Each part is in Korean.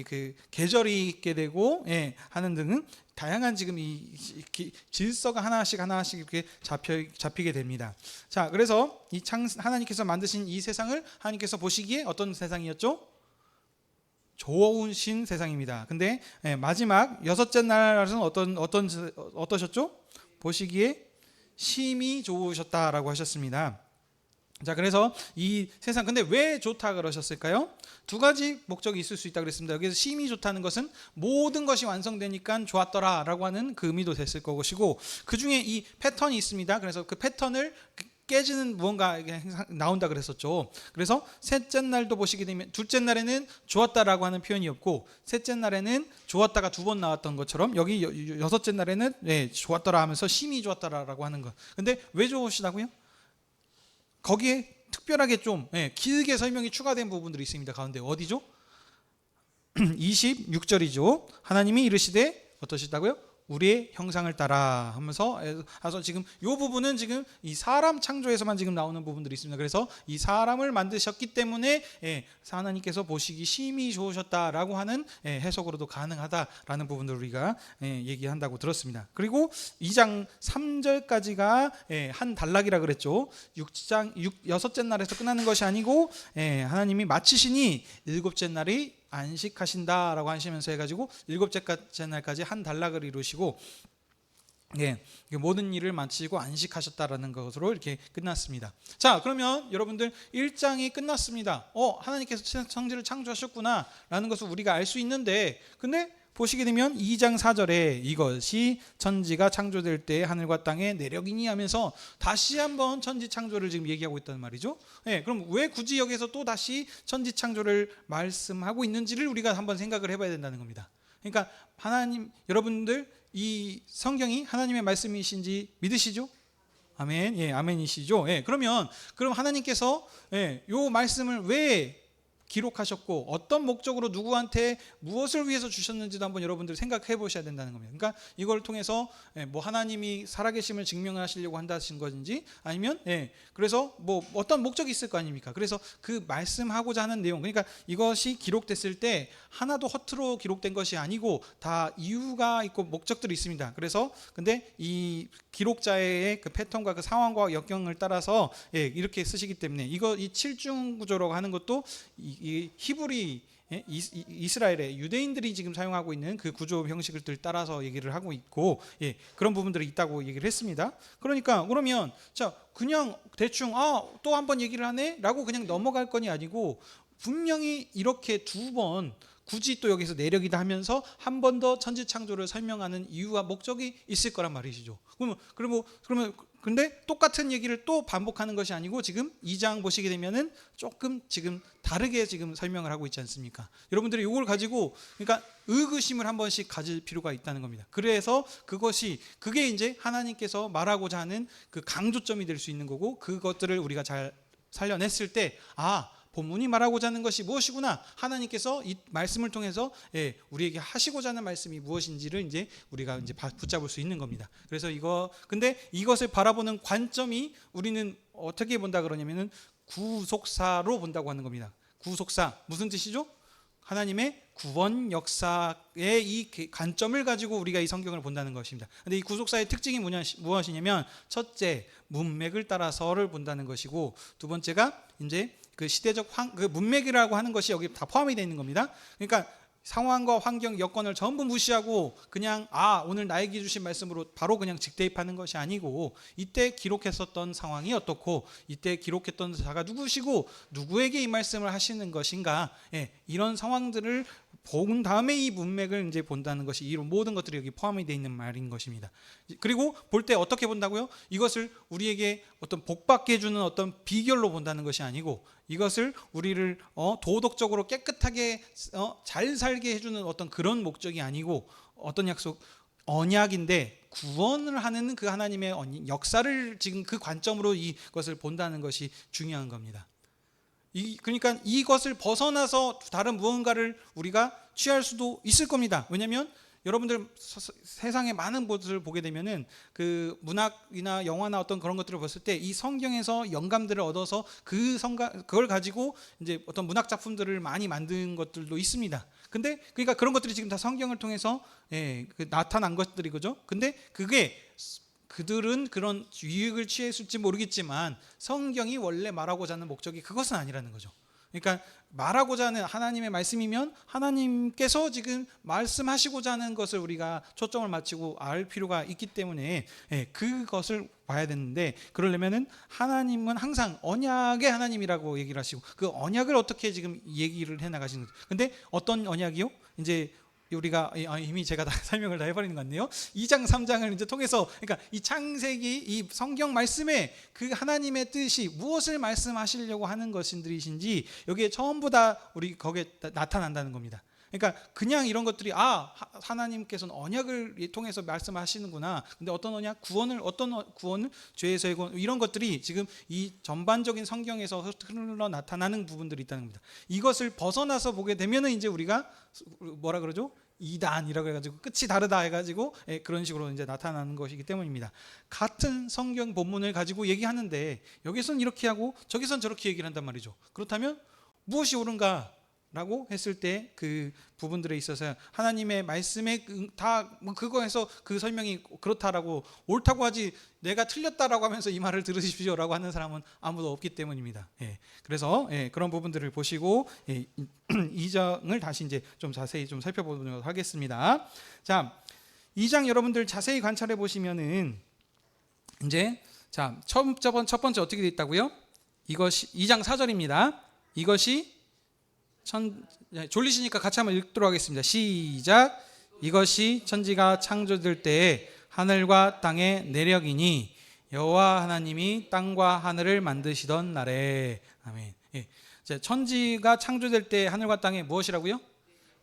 그 계절이 있게 되고 하는 등은 다양한 지금 이 질서가 하나씩 이렇게 잡히게 됩니다. 자, 그래서 이 하나님께서 만드신 이 세상을 하나님께서 보시기에 어떤 세상이었죠? 좋으신 세상입니다. 근데 마지막 여섯째 날은 어떠셨죠? 보시기에 심히 좋으셨다라고 하셨습니다. 자, 그래서 이 세상, 근데 왜 좋다 그러셨을까요? 두 가지 목적이 있을 수 있다 그랬습니다. 여기서 심히 좋다는 것은 모든 것이 완성되니까 좋았더라라고 하는 그 의미도 됐을 것이고, 그 중에 이 패턴이 있습니다. 그래서 그 패턴을 깨지는 무언가 나온다 그랬었죠. 그래서 셋째 날도 보시게 되면 둘째 날에는 좋았다라고 하는 표현이 없고, 셋째 날에는 좋았다가 두 번 나왔던 것처럼 여기 여섯째 날에는 좋았더라 하면서 심히 좋았더라라고 하는 것. 근데 왜 좋으시다고요? 거기에 특별하게 좀 길게 설명이 추가된 부분들이 있습니다. 가운데 어디죠? 26절이죠. 하나님이 이르시되 어떠시다고요? 우리의 형상을 따라 하면서 지금 이 부분은 지금 이 사람 창조에서만 지금 나오는 부분들이 있습니다. 그래서 이 사람을 만드셨기 때문에 하나님께서 보시기 심히 좋으셨다라고 하는 해석으로도 가능하다라는 부분들을 우리가 얘기한다고 들었습니다. 그리고 2장 3절까지가 한 단락이라 그랬죠. 6째 날에서 끝나는 것이 아니고 하나님이 마치시니 일곱째 날이 안식하신다라고 하시면서 해가지고 일곱째 날까지 한 단락을 이루시고 모든 일을 마치고 안식하셨다라는 것으로 이렇게 끝났습니다. 자, 그러면 여러분들 1장이 끝났습니다. 하나님께서 천지를 창조하셨구나 라는 것을 우리가 알 수 있는데, 근데 보시게 되면 2장 4절에 이것이 천지가 창조될 때 하늘과 땅의 내력이니 하면서 다시 한번 천지 창조를 지금 얘기하고 있단 말이죠. 그럼 왜 굳이 여기서 또 다시 천지 창조를 말씀하고 있는지를 우리가 한번 생각을 해봐야 된다는 겁니다. 그러니까 하나님, 여러분들 이 성경이 하나님의 말씀이신지 믿으시죠? 아멘. 아멘이시죠? 그럼 하나님께서 요 말씀을 왜 기록하셨고 어떤 목적으로 누구한테 무엇을 위해서 주셨는지도 한번 여러분들 생각해 보셔야 된다는 겁니다. 그러니까 이걸 통해서 뭐 하나님이 살아계심을 증명하시려고 한다신 것인지, 아니면 그래서 뭐 어떤 목적이 있을 거 아닙니까? 그래서 그 말씀하고자 하는 내용, 그러니까 이것이 기록됐을 때 하나도 허투루 기록된 것이 아니고 다 이유가 있고 목적들이 있습니다. 그래서 근데 이 기록자의 그 패턴과 그 상황과 역경을 따라서 이렇게 쓰시기 때문에 이 7중 구조라고 하는 것도 이 히브리 이스라엘의 유대인들이 지금 사용하고 있는 그 구조 형식을 따라서 얘기를 하고 있고, 그런 부분들이 있다고 얘기를 했습니다. 그러면 자, 그냥 대충 또 한 번 얘기를 하네 라고 그냥 넘어갈 건이 아니고, 분명히 이렇게 두 번 굳이 또 여기서 내력이다 하면서 한 번 더 천지 창조를 설명하는 이유와 목적이 있을 거란 말이시죠. 그러면 근데 똑같은 얘기를 또 반복하는 것이 아니고, 지금 2장 보시게 되면은 조금 지금 다르게 지금 설명을 하고 있지 않습니까? 여러분들이 이걸 가지고 그러니까 의구심을 한 번씩 가질 필요가 있다는 겁니다. 그래서 그게 이제 하나님께서 말하고자 하는 그 강조점이 될 수 있는 거고, 그것들을 우리가 잘 살려냈을 때 본문이 말하고자 하는 것이 무엇이구나, 하나님께서 이 말씀을 통해서 우리에게 하시고자 하는 말씀이 무엇인지를 이제 우리가 이제 붙잡을 수 있는 겁니다. 그래서 근데 이것을 바라보는 관점이 우리는 어떻게 본다 그러냐면은 구속사로 본다고 하는 겁니다. 구속사 무슨 뜻이죠? 하나님의 구원 역사의 이 관점을 가지고 우리가 이 성경을 본다는 것입니다. 근데 이 구속사의 특징이 무엇이냐면, 첫째, 문맥을 따라서를 본다는 것이고, 두 번째가 이제 그 시대적 그 문맥이라고 하는 것이 여기 다 포함이 되어 있는 겁니다. 그러니까 상황과 환경, 여건을 전부 무시하고 그냥 오늘 나에게 주신 말씀으로 바로 그냥 직대입하는 것이 아니고, 이때 기록했었던 상황이 어떻고, 이때 기록했던 자가 누구시고 누구에게 이 말씀을 하시는 것인가, 이런 상황들을 본 다음에 이 문맥을 이제 본다는 것이, 이런 모든 것들이 여기 포함이 되어 있는 말인 것입니다. 그리고 볼 때 어떻게 본다고요? 이것을 우리에게 어떤 복받게 해주는 어떤 비결로 본다는 것이 아니고, 이것을 우리를 도덕적으로 깨끗하게 잘 살게 해주는 어떤 그런 목적이 아니고, 어떤 약속, 언약인데 구원을 하는 그 하나님의 역사를 지금 그 관점으로 이것을 본다는 것이 중요한 겁니다. 그러니까 이것을 벗어나서 다른 무언가를 우리가 취할 수도 있을 겁니다. 왜냐하면 여러분들 세상의 많은 것을 보게 되면은 그 문학이나 영화나 어떤 그런 것들을 봤을 때 이 성경에서 영감들을 얻어서 그걸 가지고 이제 어떤 문학 작품들을 많이 만든 것들도 있습니다. 근데 그러니까 그런 것들이 지금 다 성경을 통해서 나타난 것들이 그죠? 근데 그들은 그런 유익을 취했을지 모르겠지만 성경이 원래 말하고자 하는 목적이 그것은 아니라는 거죠. 그러니까 말하고자 하는 하나님의 말씀이면 하나님께서 지금 말씀하시고자 하는 것을 우리가 초점을 맞추고 알 필요가 있기 때문에 그것을 봐야 되는데, 그러려면은 하나님은 항상 언약의 하나님이라고 얘기를 하시고 그 언약을 어떻게 지금 얘기를 해 나가시는 거죠. 근데 어떤 언약이요? 이제 우리가 이미 제가 다 설명을 다 해버리는 것 같네요. 2장 3장을 이제 통해서, 그러니까 이 창세기 이 성경 말씀에 그 하나님의 뜻이 무엇을 말씀하시려고 하는 것인지 여기에 전부 다 우리 거기에 나타난다는 겁니다. 그러니까 그냥 이런 것들이 하나님께서는 언약을 통해서 말씀하시는구나. 근데 어떤 언약, 어떤 구원을 죄에서의 구원, 이런 것들이 지금 이 전반적인 성경에서 흘러 나타나는 부분들이 있다는 겁니다. 이것을 벗어나서 보게 되면은 이제 우리가 뭐라 그러죠? 이단이라고 해가지고 끝이 다르다 해가지고 그런 식으로 이제 나타나는 것이기 때문입니다. 같은 성경 본문을 가지고 얘기하는데 여기선 이렇게 하고 저기선 저렇게 얘기를 한단 말이죠. 그렇다면 무엇이 옳은가? 라고 했을 때 그 부분들에 있어서 하나님의 말씀에 다 그거에서 그 설명이 그렇다라고 옳다고 하지 내가 틀렸다라고 하면서 이 말을 들으십시오라고 하는 사람은 아무도 없기 때문입니다. 그래서 그런 부분들을 보시고 2장을 다시 이제 좀 자세히 좀 살펴보도록 하겠습니다. 자, 2장 여러분들 자세히 관찰해 보시면은 이제 첫 번째 어떻게 돼 있다고요? 이것이 2장 4절입니다. 이것이 졸리시니까 같이 한번 읽도록 하겠습니다. 시작. 이것이 천지가 창조될 때에 하늘과 땅의 내력이니 여호와 하나님이 땅과 하늘을 만드시던 날에. 아멘. 천지가 창조될 때 하늘과 땅에 무엇이라고요?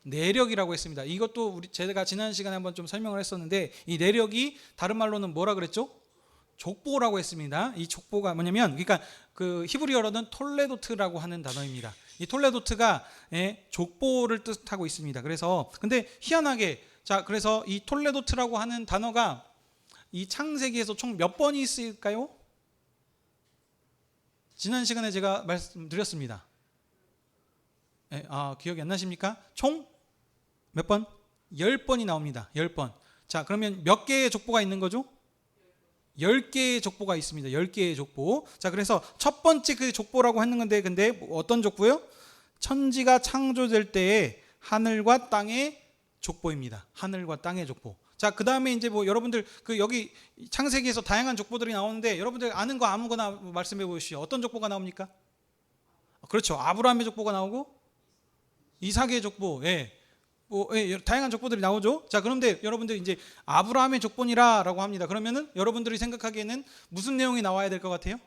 내력이라고 했습니다. 이것도 제가 지난 시간에 한번 좀 설명을 했었는데 이 내력이 다른 말로는 뭐라 그랬죠? 족보라고 했습니다. 이 족보가 뭐냐면, 그러니까 그 히브리어로는 톨레도트라고 하는 단어입니다. 이 톨레도트가 족보를 뜻하고 있습니다. 그래서 근데 희한하게 그래서 이 톨레도트라고 하는 단어가 이 창세기에서 총 몇 번이 있을까요? 지난 시간에 제가 말씀드렸습니다. 기억이 안 나십니까? 총 몇 번? 10번이 나옵니다. 10번. 자, 그러면 몇 개의 족보가 있는 거죠? 10개의 족보가 있습니다. 10개의 족보. 자, 그래서 첫 번째 그 족보라고 하는 건데, 근데 어떤 족보요? 천지가 창조될 때의 하늘과 땅의 족보입니다. 하늘과 땅의 족보. 자, 그 다음에 이제 여러분들 여기 창세기에서 다양한 족보들이 나오는데 여러분들 아는 거 아무거나 말씀해 보시죠. 어떤 족보가 나옵니까? 그렇죠. 아브라함의 족보가 나오고 이삭의 족보. 다양한 족보들이 나오죠. 자, 그런데 여러분들 이제 아브라함의 족보니라라고 합니다. 그러면은 여러분들이 생각하기에는 무슨 내용이 나와야 될 것 같아요?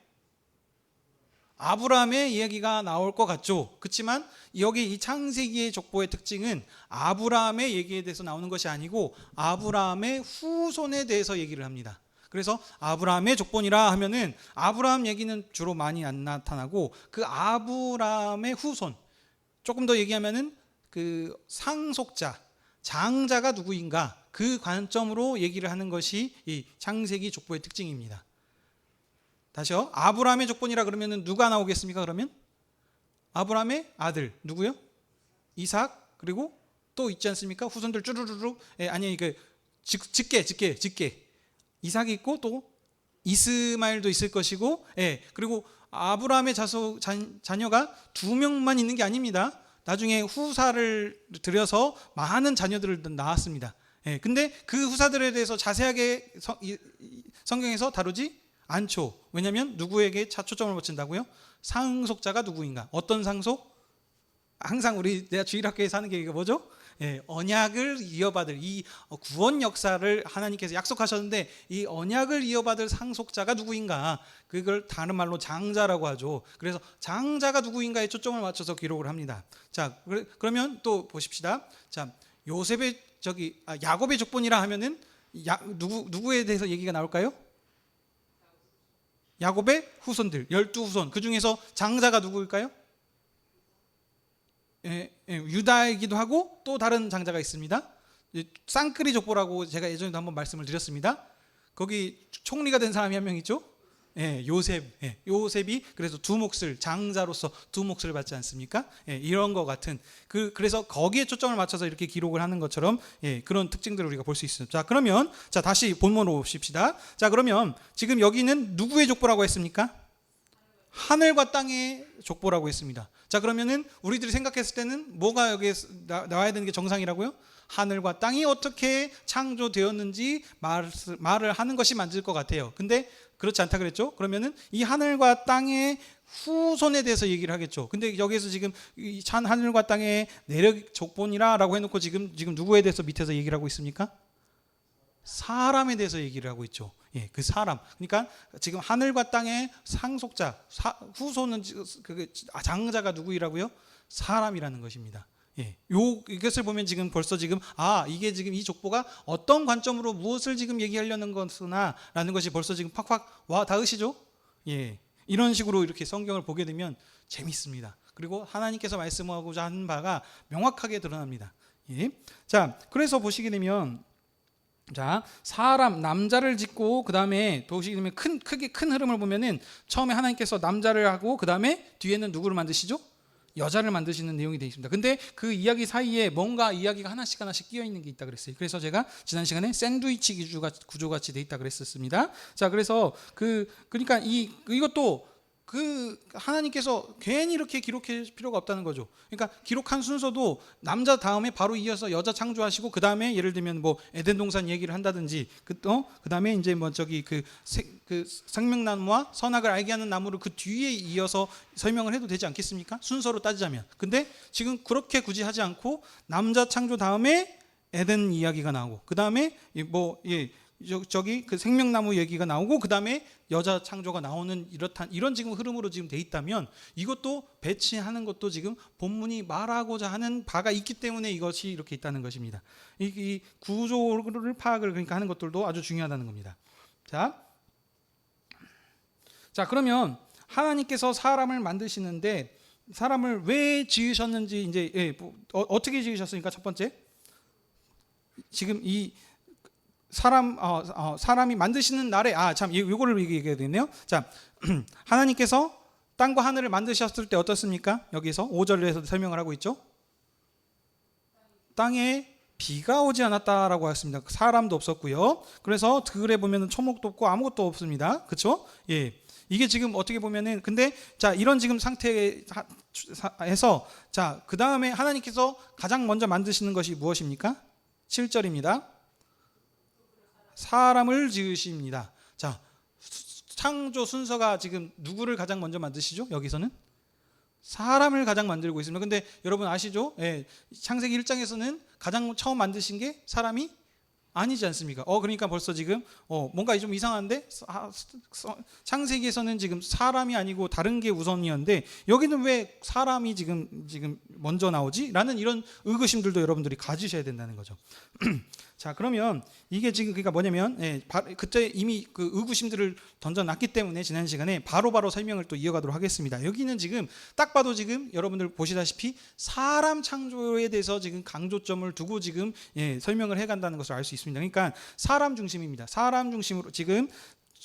아브라함의 이야기가 나올 것 같죠. 그렇지만 여기 이 창세기의 족보의 특징은 아브라함의 얘기에 대해서 나오는 것이 아니고 아브라함의 후손에 대해서 얘기를 합니다. 그래서 아브라함의 족보니라 하면은 아브라함 얘기는 주로 많이 안 나타나고 그 아브라함의 후손, 조금 더 얘기하면은 그 상속자, 장자가 누구인가 그 관점으로 얘기를 하는 것이 이 창세기 족보의 특징입니다. 다시요. 아브라함의 족보니라 그러면은 누가 나오겠습니까? 그러면 아브라함의 아들 누구요? 이삭, 그리고 또 있지 않습니까? 후손들 쭈루루루. 직계. 이삭이 있고 또 이스마엘도 있을 것이고, 그리고 아브라함의 자녀가 2명만 있는 게 아닙니다. 나중에 후사를 들여서 많은 자녀들을 낳았습니다. 근데 그 후사들에 대해서 자세하게 성경에서 다루지 않죠. 왜냐하면 누구에게 초점을 맞춘다고요? 상속자가 누구인가? 어떤 상속? 항상 내가 주일학교에서 하는 게 이게 뭐죠? 언약을 이어받을 이 구원 역사를 하나님께서 약속하셨는데 이 언약을 이어받을 상속자가 누구인가? 그걸 다른 말로 장자라고 하죠. 그래서 장자가 누구인가에 초점을 맞춰서 기록을 합니다. 자, 그러면 또 보십시다. 자, 야곱의 족보니라 하면은 누구에 대해서 얘기가 나올까요? 야곱의 후손들, 12후손. 그 중에서 장자가 누구일까요? 유다이기도 하고 또 다른 장자가 있습니다. 쌍끌이 족보라고 제가 예전에도 한번 말씀을 드렸습니다. 거기 총리가 된 사람이 한 명 있죠. 예, 요셉. 예, 요셉이 그래서 두 몫을 장자로서 두 몫을 받지 않습니까? 예, 이런 거 같은 그래서 거기에 초점을 맞춰서 이렇게 기록을 하는 것처럼 예, 그런 특징들을 우리가 볼 수 있습니다. 자, 그러면 자 다시 본문으로 오십시다. 자, 그러면 지금 여기는 누구의 족보라고 했습니까? 하늘과 땅의 족보라고 했습니다. 자, 그러면은 우리들이 생각했을 때는 뭐가 여기에 나와야 되는 게 정상이라고요? 하늘과 땅이 어떻게 창조되었는지 말을 하는 것이 맞을 것 같아요. 근데 그렇지 않다 그랬죠? 그러면은 이 하늘과 땅의 후손에 대해서 얘기를 하겠죠. 근데 여기에서 지금 이 하늘과 땅의 내력 족본이라고 해놓고 지금 누구에 대해서 밑에서 얘기를 하고 있습니까? 사람에 대해서 얘기를 하고 있죠. 예, 그 사람. 그러니까 지금 하늘과 땅의 상속자, 후손은 그 장자가 누구이라고요? 사람이라는 것입니다. 예, 이것을 보면 지금 벌써 지금 이게 지금 이 족보가 어떤 관점으로 무엇을 지금 얘기하려는 것이나라는 것이 벌써 지금 팍팍 와 닿으시죠? 예, 이런 식으로 이렇게 성경을 보게 되면 재밌습니다. 그리고 하나님께서 말씀하고자 하는 바가 명확하게 드러납니다. 예, 자, 그래서 보시게 되면 자, 사람 남자를 짓고 그 다음에 보시게 되면 크게 큰 흐름을 보면은 처음에 하나님께서 남자를 하고 그 다음에 뒤에는 누구를 만드시죠? 여자를 만드시는 내용이 되어 있습니다. 근데 그 이야기 사이에 뭔가 이야기가 하나씩 끼어 있는 게 있다 그랬어요. 그래서 제가 지난 시간에 샌드위치 구조같이 되어 있다 그랬었습니다. 자, 그래서 그러니까 이것도 하나님께서 괜히 이렇게 기록할 필요가 없다는 거죠. 그러니까 기록한 순서도 남자 다음에 바로 이어서 여자 창조하시고 그 다음에 예를 들면 뭐 에덴 동산 얘기를 한다든지 그 다음에 이제 뭐 저기 그 생명나무와 선악을 알게 하는 나무를 그 뒤에 이어서 설명을 해도 되지 않겠습니까? 순서로 따지자면. 근데 지금 그렇게 굳이 하지 않고 남자 창조 다음에 에덴 이야기가 나오고 그 다음에 저기 그 생명나무 얘기가 나오고 그 다음에 여자 창조가 나오는 이런 지금 흐름으로 지금 돼 있다면 이것도 배치하는 것도 지금 본문이 말하고자 하는 바가 있기 때문에 이것이 이렇게 있다는 것입니다. 이 구조를 파악을 그러니까 하는 것들도 아주 중요하다는 겁니다. 자, 그러면 하나님께서 사람을 만드시는데 사람을 왜 지으셨는지 이제 어떻게 지으셨으니까 첫 번째 지금 이 사람이 만드시는 날에 이거를 얘기해야 되네요. 자, 하나님께서 땅과 하늘을 만드셨을 때 어떻습니까? 여기서 5절에서 설명을 하고 있죠. 땅에 비가 오지 않았다라고 했습니다. 사람도 없었고요. 그래서 들에 보면은 초목도 없고 아무것도 없습니다. 그렇죠? 예. 이게 지금 어떻게 보면은 근데 자, 이런 지금 상태에서 자, 그다음에 하나님께서 가장 먼저 만드시는 것이 무엇입니까? 7절입니다. 사람을 지으십니다. 자, 창조 순서가 지금 누구를 가장 먼저 만드시죠? 여기서는 사람을 가장 만들고 있습니다. 근데 여러분 아시죠? 예, 창세기 1장에서는 가장 처음 만드신 게 사람이 아니지 않습니까? 그러니까 벌써 지금 뭔가 좀 이상한데 창세기에서는 지금 사람이 아니고 다른 게 우선이었는데 여기는 왜 사람이 지금 먼저 나오지? 라는 이런 의구심들도 여러분들이 가지셔야 된다는 거죠. 자, 그러면 이게 지금 그러니까 뭐냐면 그때 이미 그 의구심들을 던져놨기 때문에 지난 시간에 바로바로 설명을 또 이어가도록 하겠습니다. 여기는 지금 딱 봐도 지금 여러분들 보시다시피 사람 창조에 대해서 지금 강조점을 두고 지금 설명을 해간다는 것을 알 수 있습니다. 그러니까 사람 중심입니다. 사람 중심으로 지금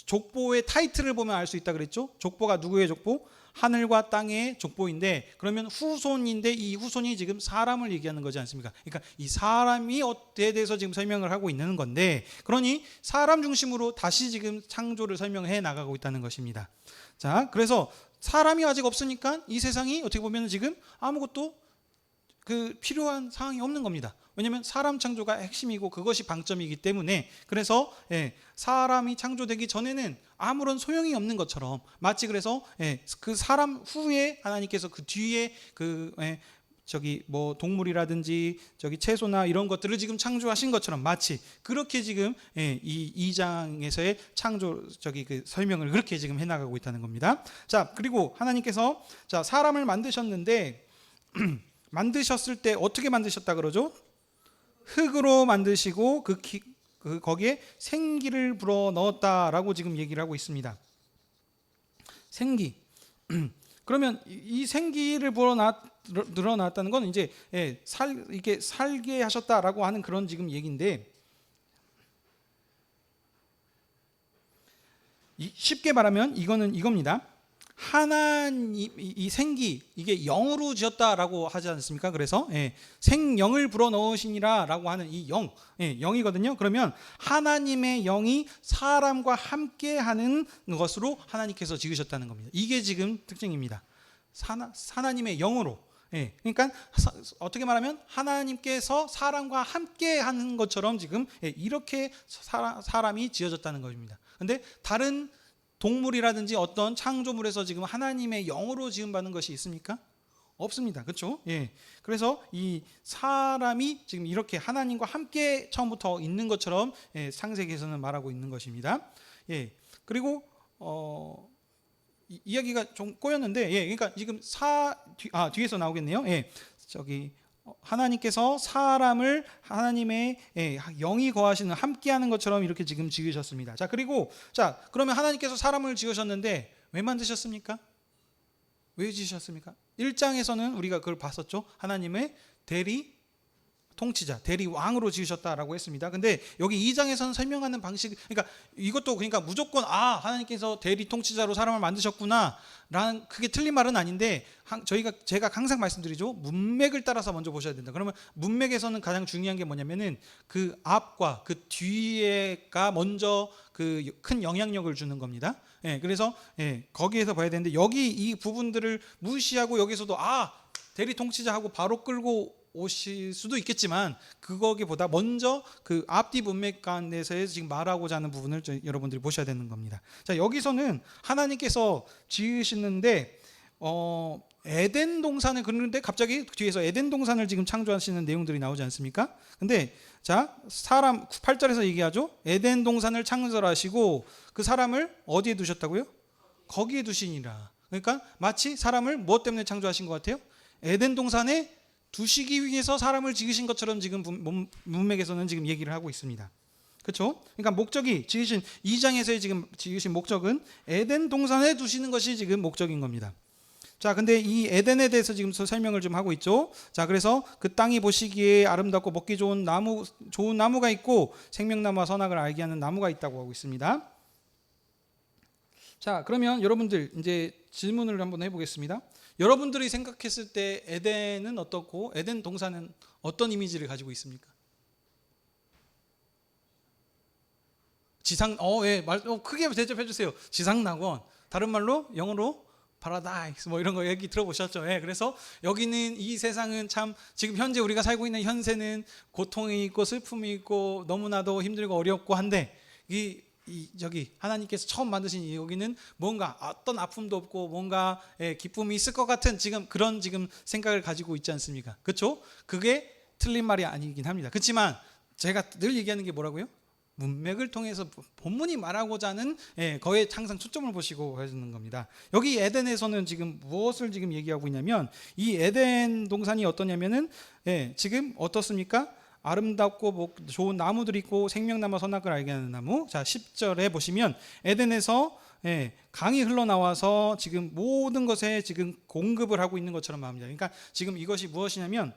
족보의 타이틀을 보면 알 수 있다 그랬죠. 족보가 누구의 족보? 하늘과 땅의 족보인데 그러면 후손인데 이 후손이 지금 사람을 얘기하는 거지 않습니까? 그러니까 이 사람이 어때에 대해서 지금 설명을 하고 있는 건데 그러니 사람 중심으로 다시 지금 창조를 설명해 나가고 있다는 것입니다. 자, 그래서 사람이 아직 없으니까 이 세상이 어떻게 보면 지금 아무것도 필요한 상황이 없는 겁니다. 왜냐하면 사람 창조가 핵심이고 그것이 방점이기 때문에 그래서 사람이 창조되기 전에는 아무런 소용이 없는 것처럼 마치 그래서 그 사람 후에 하나님께서 그 뒤에 저기 뭐 동물이라든지 저기 채소나 이런 것들을 지금 창조하신 것처럼 마치 그렇게 지금 이 2장에서의 창조 저기 그 설명을 그렇게 지금 해나가고 있다는 겁니다. 자, 그리고 하나님께서 자 사람을 만드셨는데 만드셨을 때 어떻게 만드셨다 그러죠? 흙으로 만드시고 거기에 생기를 불어 넣었다라고 지금 얘기를 하고 있습니다. 생기. 그러면 이 생기를 늘어났다는 건 이제 이게 살게 하셨다라고 하는 그런 지금 얘기인데, 쉽게 말하면 이거는 이겁니다. 하나님 이 생기 이게 영으로 지었다라고 하지 않습니까? 그래서 생영을 불어넣으시니라라고 하는 이 영이거든요. 그러면 하나님의 영이 사람과 함께하는 것으로 하나님께서 지으셨다는 겁니다. 이게 지금 특징입니다. 하나님의 영으로. 그러니까 어떻게 말하면 하나님께서 사람과 함께하는 것처럼 지금 이렇게 사람이 지어졌다는 것입니다. 근데 다른 동물이라든지 어떤 창조물에서 지금 하나님의 영으로 지음받는 것이 있습니까? 없습니다. 그렇죠? 그래서 이 사람이 지금 이렇게 하나님과 함께 처음부터 있는 것처럼 창세기에서는 말하고 있는 것입니다. 그리고 이야기가 좀 꼬였는데, 그러니까 지금 뒤에서 나오겠네요. 저기 하나님께서 사람을 하나님의 영이 거하시는 함께하는 것처럼 이렇게 지금 지으셨습니다. 자, 그리고 그러면 하나님께서 사람을 지으셨는데 왜 만드셨습니까? 왜 지으셨습니까? 1장에서는 우리가 그걸 봤었죠. 하나님의 대리 통치자, 대리 왕으로 지으셨다라고 했습니다. 근데 여기 2장에서는 설명하는 방식, 그러니까 이것도 그러니까 무조건 하나님께서 대리 통치자로 사람을 만드셨구나 라는, 그게 틀린 말은 아닌데, 제가 항상 말씀드리죠. 문맥을 따라서 먼저 보셔야 된다. 그러면 문맥에서는 가장 중요한 게 뭐냐면은 그 앞과 그 뒤에가 먼저 그 큰 영향력을 주는 겁니다. 그래서 거기에서 봐야 되는데, 여기 이 부분들을 무시하고 여기서도 대리 통치자하고 바로 끌고 오실 수도 있겠지만, 그거기보다 먼저 그 앞뒤 문맥 간에서 지금 말하고자 하는 부분을 여러분들이 보셔야 되는 겁니다. 자, 여기서는 하나님께서 지으시는데 에덴 동산을 그리는데 갑자기 뒤에서 에덴 동산을 지금 창조하시는 내용들이 나오지 않습니까? 근데 자, 사람 8절에서 얘기하죠. 에덴 동산을 창설하시고 그 사람을 어디에 두셨다고요? 거기에 두시니라. 그러니까 마치 사람을 무엇 때문에 창조하신 것 같아요? 에덴 동산에 두시기 위해서 사람을 지으신 것처럼 지금 문맥에서는 지금 얘기를 하고 있습니다. 그렇죠? 그러니까 목적이 지으신 2장에서의 지금 지으신 목적은 에덴 동산에 두시는 것이 지금 목적인 겁니다. 자, 근데 이 에덴에 대해서 지금 설명을 좀 하고 있죠. 자, 그래서 그 땅이 보시기에 아름답고 먹기 좋은 나무가 있고 생명나무와 선악을 알게 하는 나무가 있다고 하고 있습니다. 자, 그러면 여러분들 이제 질문을 한번 해보겠습니다. 여러분들이 생각했을 때 에덴은 어떻고 에덴 동산은 어떤 이미지를 가지고 있습니까? 크게 대접해 주세요. 지상낙원. 다른 말로 영어로 파라다이스 이런 거 얘기 들어보셨죠? 그래서 여기는 이 세상은 참 지금 현재 우리가 살고 있는 현세는 고통이 있고 슬픔이 있고 너무나도 힘들고 어렵고 한데 저기 하나님께서 처음 만드신 여기는 뭔가 어떤 아픔도 없고 뭔가 기쁨이 있을 것 같은 그런 생각을 가지고 있지 않습니까? 그렇죠? 그게 틀린 말이 아니긴 합니다. 그렇지만 제가 늘 얘기하는 게 뭐라고요? 문맥을 통해서 본문이 말하고자 하는 거에 항상 초점을 보시고 해주는 겁니다. 여기 에덴에서는 지금 무엇을 지금 얘기하고 있냐면, 이 에덴 동산이 어떠냐면은 지금 어떻습니까? 아름답고 좋은 나무들이 있고 생명나무와 선악을 알게 하는 나무. 자, 10절에 보시면 에덴에서 강이 흘러나와서 지금 모든 것에 지금 공급을 하고 있는 것처럼 말합니다. 그러니까 지금 이것이 무엇이냐면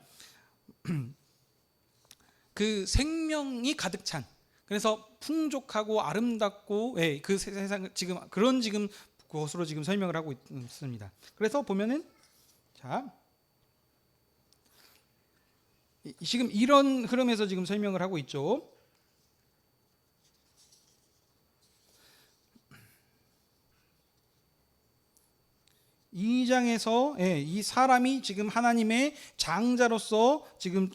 그 생명이 가득 찬, 그래서 풍족하고 아름답고 그 세상 지금 그런 것으로 지금 설명을 하고 있습니다. 그래서 보면은 자, 지금 이런 흐름에서 지금 설명을 하고 있죠. 이 장에서 이 사람이 지금 하나님의 장자로서 지금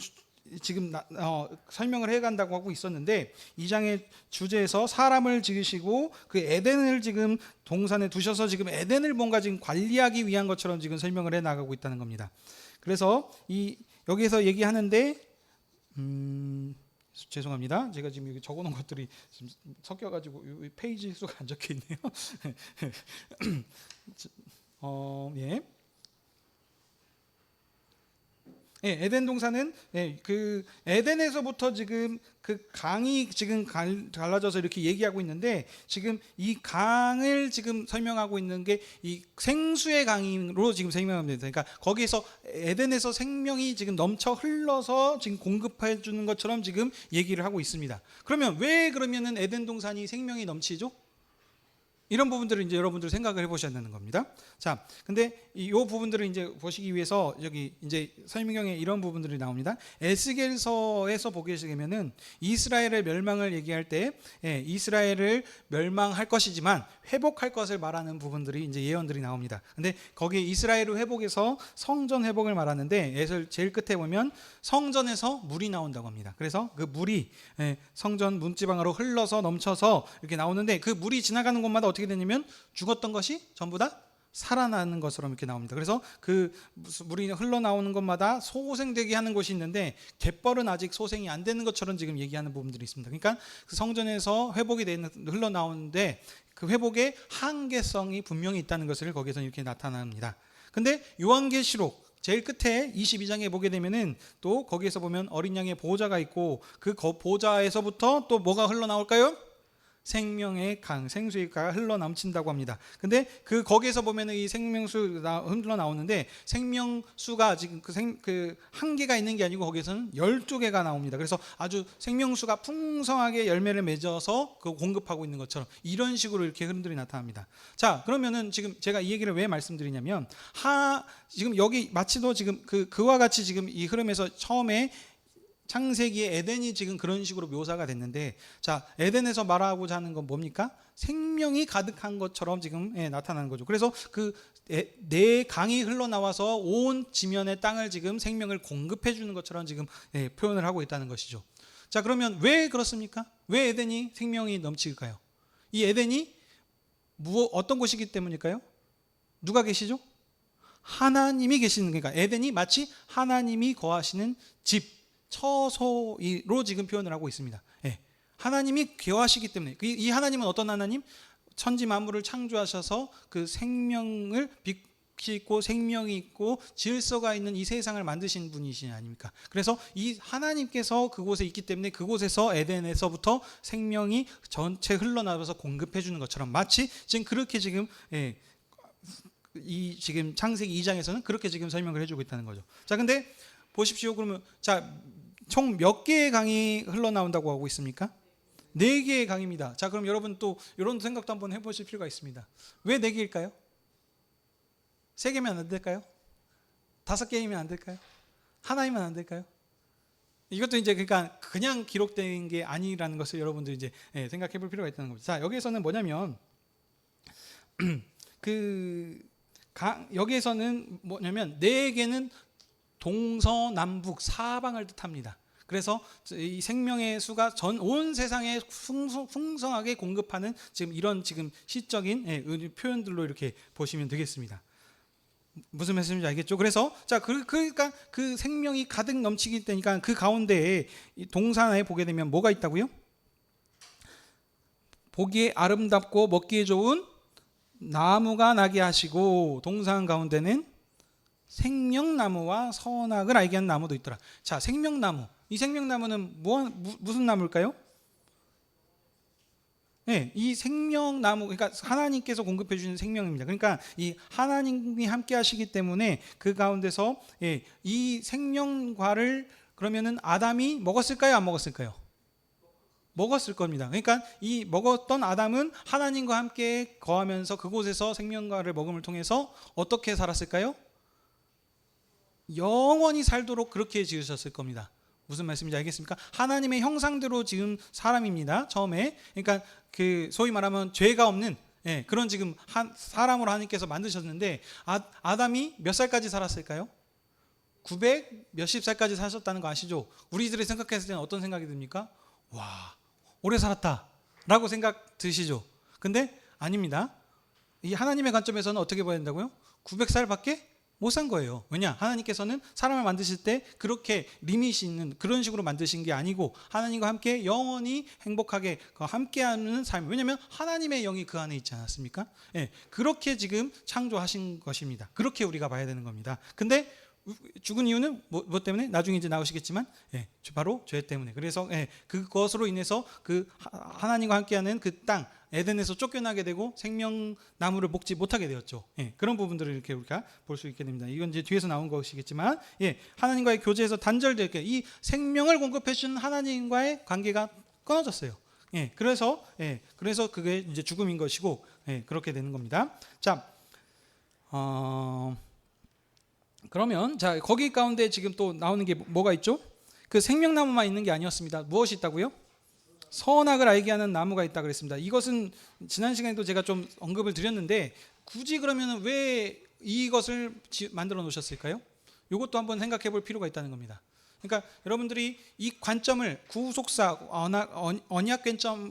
설명을 해간다고 하고 있었는데, 이 장의 주제에서 사람을 지으시고 그 에덴을 지금 동산에 두셔서 지금 에덴을 뭔가 지금 관리하기 위한 것처럼 지금 설명을 해 나가고 있다는 겁니다. 그래서 여기에서 얘기하는데 죄송합니다. 제가 지금 여기 적어놓은 것들이 지금 섞여가지고 페이지 수가 안 적혀 있네요. 예, 에덴 동산은 그 에덴에서부터 지금 그 강이 지금 갈라져서 이렇게 얘기하고 있는데, 지금 이 강을 지금 설명하고 있는 게 이 생수의 강으로 지금 설명합니다. 그러니까 거기에서 에덴에서 생명이 지금 넘쳐 흘러서 지금 공급해 주는 것처럼 지금 얘기를 하고 있습니다. 그러면 왜 그러면은 에덴 동산이 생명이 넘치죠? 이런 부분들을 이제 여러분들 생각을 해보셔야 되는 겁니다. 자, 근데 이 부분들을 이제 보시기 위해서 여기 이제 설명에 이런 부분들이 나옵니다. 에스겔서에서 보게 되면은 이스라엘의 멸망을 얘기할 때, 이스라엘을 멸망할 것이지만 회복할 것을 말하는 부분들이 이제 예언들이 나옵니다. 근데 거기 이스라엘의 회복에서 성전 회복을 말하는데, 제일 끝에 보면 성전에서 물이 나온다고 합니다. 그래서 그 물이 성전 문지방으로 흘러서 넘쳐서 이렇게 나오는데, 그 물이 지나가는 곳마다 어떻게 되냐면 죽었던 것이 전부 다 살아나는 것처럼 이렇게 나옵니다. 그래서 그 물이 흘러나오는 곳마다 소생되게 하는 곳이 있는데, 갯벌은 아직 소생이 안 되는 것처럼 지금 얘기하는 부분들이 있습니다. 그러니까 그 성전에서 회복이 흘러나오는데 그 회복의 한계성이 분명히 있다는 것을 거기서 이렇게 나타납니다. 근데 요한계시록 제일 끝에 22장에 보게 되면은 또 거기에서 보면 어린 양의 보호자가 있고, 그 보호자에서부터 또 뭐가 흘러나올까요? 생명의 강, 생수의 강이 흘러 넘친다고 합니다. 근데 그 거기에서 보면은 이 생명수 흘러 나오는데, 생명수가 지금 그 한계가 있는 게 아니고 거기에서는 12개가 나옵니다. 그래서 아주 생명수가 풍성하게 열매를 맺어서 그 공급하고 있는 것처럼 이런 식으로 이렇게 흐름들이 나타납니다. 자, 그러면은 지금 제가 이 얘기를 왜 말씀드리냐면, 지금 여기 마치도 지금 그와 같이 지금 이 흐름에서 처음에 창세기에 에덴이 지금 그런 식으로 묘사가 됐는데, 자, 에덴에서 말하고자 하는 건 뭡니까? 생명이 가득한 것처럼 지금 나타나는 거죠. 그래서 네 강이 흘러나와서 온 지면의 땅을 지금 생명을 공급해 주는 것처럼 지금 표현을 하고 있다는 것이죠. 자, 그러면 왜 그렇습니까? 왜 에덴이 생명이 넘칠까요? 이 에덴이 어떤 곳이기 때문일까요? 누가 계시죠? 하나님이 계시는, 그러니까 에덴이 마치 하나님이 거하시는 집, 처소로 지금 표현을 하고 있습니다. 하나님이 거하시기 때문에, 이 하나님은 어떤 하나님? 천지 만물을 창조하셔서 그 생명을 빛이 있고 생명이 있고 질서가 있는 이 세상을 만드신 분이시 아닙니까? 그래서 이 하나님께서 그곳에 있기 때문에 그곳에서 에덴에서부터 생명이 전체 흘러나와서 공급해 주는 것처럼, 마치 지금 그렇게 지금 이 지금 창세기 2장에서는 그렇게 지금 설명을 해주고 있다는 거죠. 자, 근데 보십시오. 그러면 자, 총 몇 개의 강이 흘러나온다고 하고 있습니까? 4개의 강입니다. 자, 그럼 여러분 또 이런 생각도 한번 해보실 필요가 있습니다. 왜 4개일까요? 3개면 안 될까요? 5개이면 안 될까요? 하나이면 안 될까요? 이것도 이제 그러니까 그냥 기록된 게 아니라는 것을 여러분들 이제 생각해 볼 필요가 있다는 겁니다. 자, 여기에서는 뭐냐면 여기에서는 뭐냐면 4개는 동서남북 사방을 뜻합니다. 그래서 이 생명의 수가 온 세상에 풍성하게 공급하는 지금 이런 지금 시적인 표현들로 이렇게 보시면 되겠습니다. 무슨 말씀인지 알겠죠? 그래서 자, 그러니까 그 생명이 가득 넘치기 때니까 그 가운데에 동산에 보게 되면 뭐가 있다고요? 보기에 아름답고 먹기에 좋은 나무가 나게 하시고, 동산 가운데는 생명나무와 선악을 알게 하는 나무도 있더라. 자, 생명나무. 이 생명나무는 무슨 나무일까요? 이 생명나무, 그러니까 하나님께서 공급해 주시는 생명입니다. 그러니까 이 하나님이 함께 하시기 때문에 그 가운데서 이 생명과를 그러면은 아담이 먹었을까요? 안 먹었을까요? 먹었을 겁니다. 그러니까 이 먹었던 아담은 하나님과 함께 거하면서 그곳에서 생명과를 먹음을 통해서 어떻게 살았을까요? 영원히 살도록 그렇게 지으셨을 겁니다. 무슨 말씀인지 알겠습니까? 하나님의 형상대로 지은 사람입니다. 처음에. 그러니까 소위 말하면 죄가 없는 그런 지금 사람으로 하나님께서 만드셨는데, 아담이 몇 살까지 살았을까요? 900 몇십 살까지 사셨다는 거 아시죠? 우리들이 생각했을 때는 어떤 생각이 듭니까? 와, 오래 살았다 라고 생각 드시죠? 근데 아닙니다. 이 하나님의 관점에서는 어떻게 봐야 된다고요? 900살밖에 못 산 거예요. 왜냐? 하나님께서는 사람을 만드실 때 그렇게 리밋이 있는 그런 식으로 만드신 게 아니고, 하나님과 함께 영원히 행복하게 함께하는 삶. 왜냐하면 하나님의 영이 그 안에 있지 않았습니까? 그렇게 지금 창조하신 것입니다. 그렇게 우리가 봐야 되는 겁니다. 근데 죽은 이유는 뭐 때문에? 나중에 이제 나오시겠지만, 바로 죄 때문에. 그래서 그것으로 인해서 그 하나님과 함께하는 그 땅 에덴에서 쫓겨나게 되고 생명나무를 먹지 못하게 되었죠. 그런 부분들을 이렇게 우리가 볼 수 있게 됩니다. 이건 이제 뒤에서 나온 것이겠지만, 하나님과의 교제에서 단절되게 이 생명을 공급해 주신 하나님과의 관계가 끊어졌어요. 그래서 그게 이제 죽음인 것이고, 그렇게 되는 겁니다. 자, 그러면 자, 거기 가운데 지금 또 나오는 게 뭐가 있죠? 그 생명나무만 있는 게 아니었습니다. 무엇이 있다고요? 선악을 알게 하는 나무가 있다 그랬습니다. 이것은 지난 시간에도 제가 좀 언급을 드렸는데, 굳이 그러면 왜 이것을 만들어 놓으셨을까요? 이것도 한번 생각해 볼 필요가 있다는 겁니다. 그러니까 여러분들이 이 관점을, 구속사 언약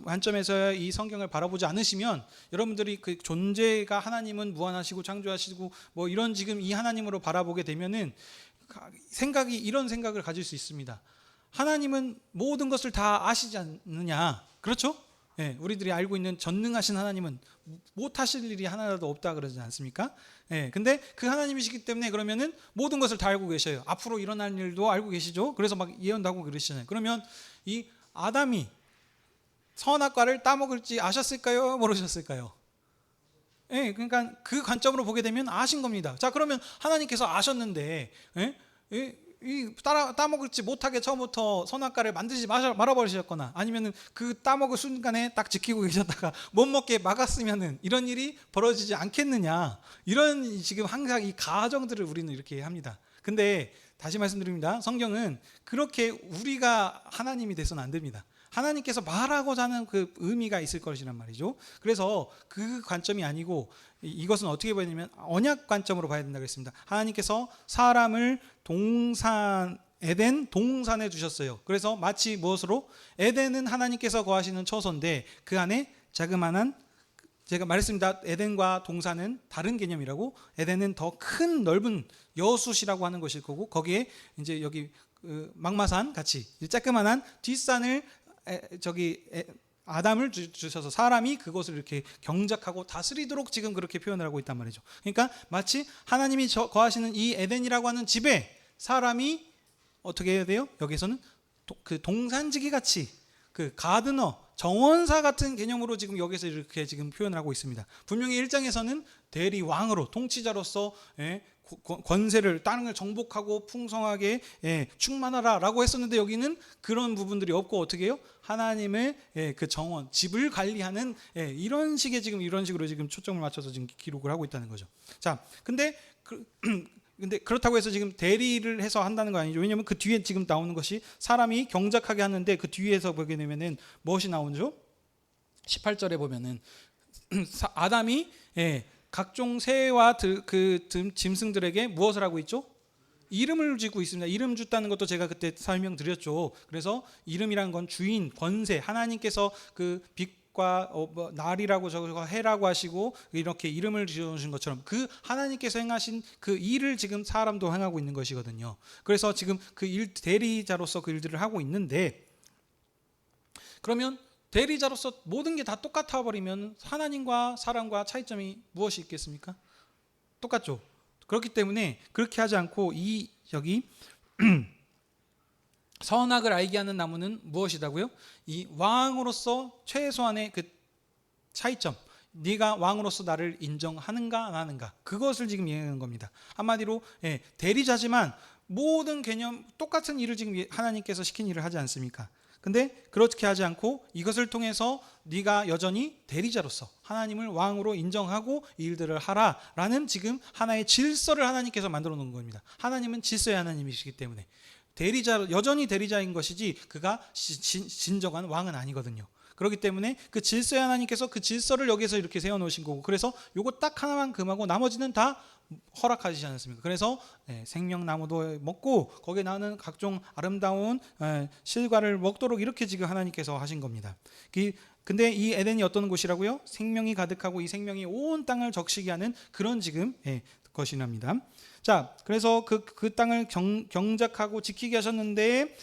관점에서 이 성경을 바라보지 않으시면, 여러분들이 그 존재가 하나님은 무한하시고 창조하시고 뭐 이런 지금 이 하나님으로 바라보게 되면은 이런 생각을 가질 수 있습니다. 하나님은 모든 것을 다 아시지 않느냐, 그렇죠? 우리들이 알고 있는 전능하신 하나님은 못하실 일이 하나라도 없다 그러지 않습니까? 근데 그 하나님이시기 때문에 그러면은 모든 것을 다 알고 계셔요. 앞으로 일어날 일도 알고 계시죠. 그래서 막 예언도 하고 그러시잖아요. 그러면 이 아담이 선악과를 따먹을지 아셨을까요? 모르셨을까요? 그러니까 그 관점으로 보게 되면 아신 겁니다. 자, 그러면 하나님께서 아셨는데 따먹을지 못하게 처음부터 선악과를 만들지 말아버리셨거나, 아니면은 그 따먹을 순간에 딱 지키고 계셨다가 못 먹게 막았으면은 이런 일이 벌어지지 않겠느냐, 이런 지금 항상 이 가정들을 우리는 이렇게 합니다. 근데 다시 말씀드립니다. 성경은 그렇게 우리가 하나님이 돼서는 안 됩니다. 하나님께서 말하고자 하는 그 의미가 있을 것이란 말이죠. 그래서 그 관점이 아니고, 이것은 어떻게 봐야 되냐면 언약 관점으로 봐야 된다고 했습니다. 하나님께서 사람을 에덴 동산에 주셨어요. 그래서 마치 무엇으로? 에덴은 하나님께서 거하시는 처소인데 그 안에 자그마한, 제가 말했습니다. 에덴과 동산은 다른 개념이라고. 에덴은 더 큰 넓은 여숫이라고 하는 것일 거고, 거기에 이제 여기 망마산 같이 조그만한 뒷산을 아담을 주셔서 사람이 그것을 이렇게 경작하고 다스리도록 지금 그렇게 표현을 하고 있단 말이죠. 그러니까 마치 하나님이 거하시는 이 에덴이라고 하는 집에 사람이 어떻게 해야 돼요? 여기서는 그 동산지기 같이, 그 가드너, 정원사 같은 개념으로 지금 여기서 이렇게 지금 표현을 하고 있습니다. 분명히 1장에서는 대리왕으로, 통치자로서 권세를, 땅을 정복하고 풍성하게 충만하라 라고 했었는데, 여기는 그런 부분들이 없고 어떻게 해요? 하나님의 그 정원, 집을 관리하는 이런 식으로 지금 초점을 맞춰서 지금 기록을 하고 있다는 거죠. 자, 근데 그렇다고 해서 지금 대리를 해서 한다는 거 아니죠. 왜냐하면 그 뒤에 지금 나오는 것이 사람이 경작하게 하는데, 그 뒤에서 보게 되면은 무엇이 나오죠? 18절에 보면은 아담이 각종 새와 그 짐승들에게 무엇을 하고 있죠? 이름을 짓고 있습니다. 이름 짓다는 것도 제가 그때 설명드렸죠. 그래서 이름이란 건 주인, 권세, 하나님께서 그 빛과 날이라고 저거 해라고 하시고 이렇게 이름을 지어주신 것처럼 그 하나님께서 행하신 그 일을 지금 사람도 행하고 있는 것이거든요. 그래서 지금 그 대리자로서 그 일들을 하고 있는데, 그러면 대리자로서 모든 게 다 똑같아 버리면 하나님과 사람과 차이점이 무엇이 있겠습니까? 똑같죠. 그렇기 때문에 그렇게 하지 않고 여기 선악을 알게 하는 나무는 무엇이다고요? 이 왕으로서 최소한의 그 차이점, 네가 왕으로서 나를 인정하는가 안 하는가, 그것을 지금 얘기하는 겁니다. 한마디로 대리자지만 모든 개념 똑같은 일을 지금 하나님께서 시킨 일을 하지 않습니까? 근데 그렇게 하지 않고 이것을 통해서 네가 여전히 대리자로서 하나님을 왕으로 인정하고 이 일들을 하라라는 지금 하나의 질서를 하나님께서 만들어 놓은 겁니다. 하나님은 질서의 하나님이시기 때문에 여전히 대리자인 것이지 그가 진정한 왕은 아니거든요. 그렇기 때문에 그 질서의 하나님께서 그 질서를 여기서 이렇게 세워놓으신 거고, 그래서 요거 딱 하나만 금하고 나머지는 다 허락하시지 않았습니까? 그래서 생명나무도 먹고 거기에 나오는 각종 아름다운 실과를 먹도록 이렇게 지금 하나님께서 하신 겁니다. 근데 이 에덴이 어떤 곳이라고요? 생명이 가득하고 이 생명이 온 땅을 적시게 하는 그런 지금 것이랍니다. 자, 그래서 그 땅을 경작하고 지키게 하셨는데,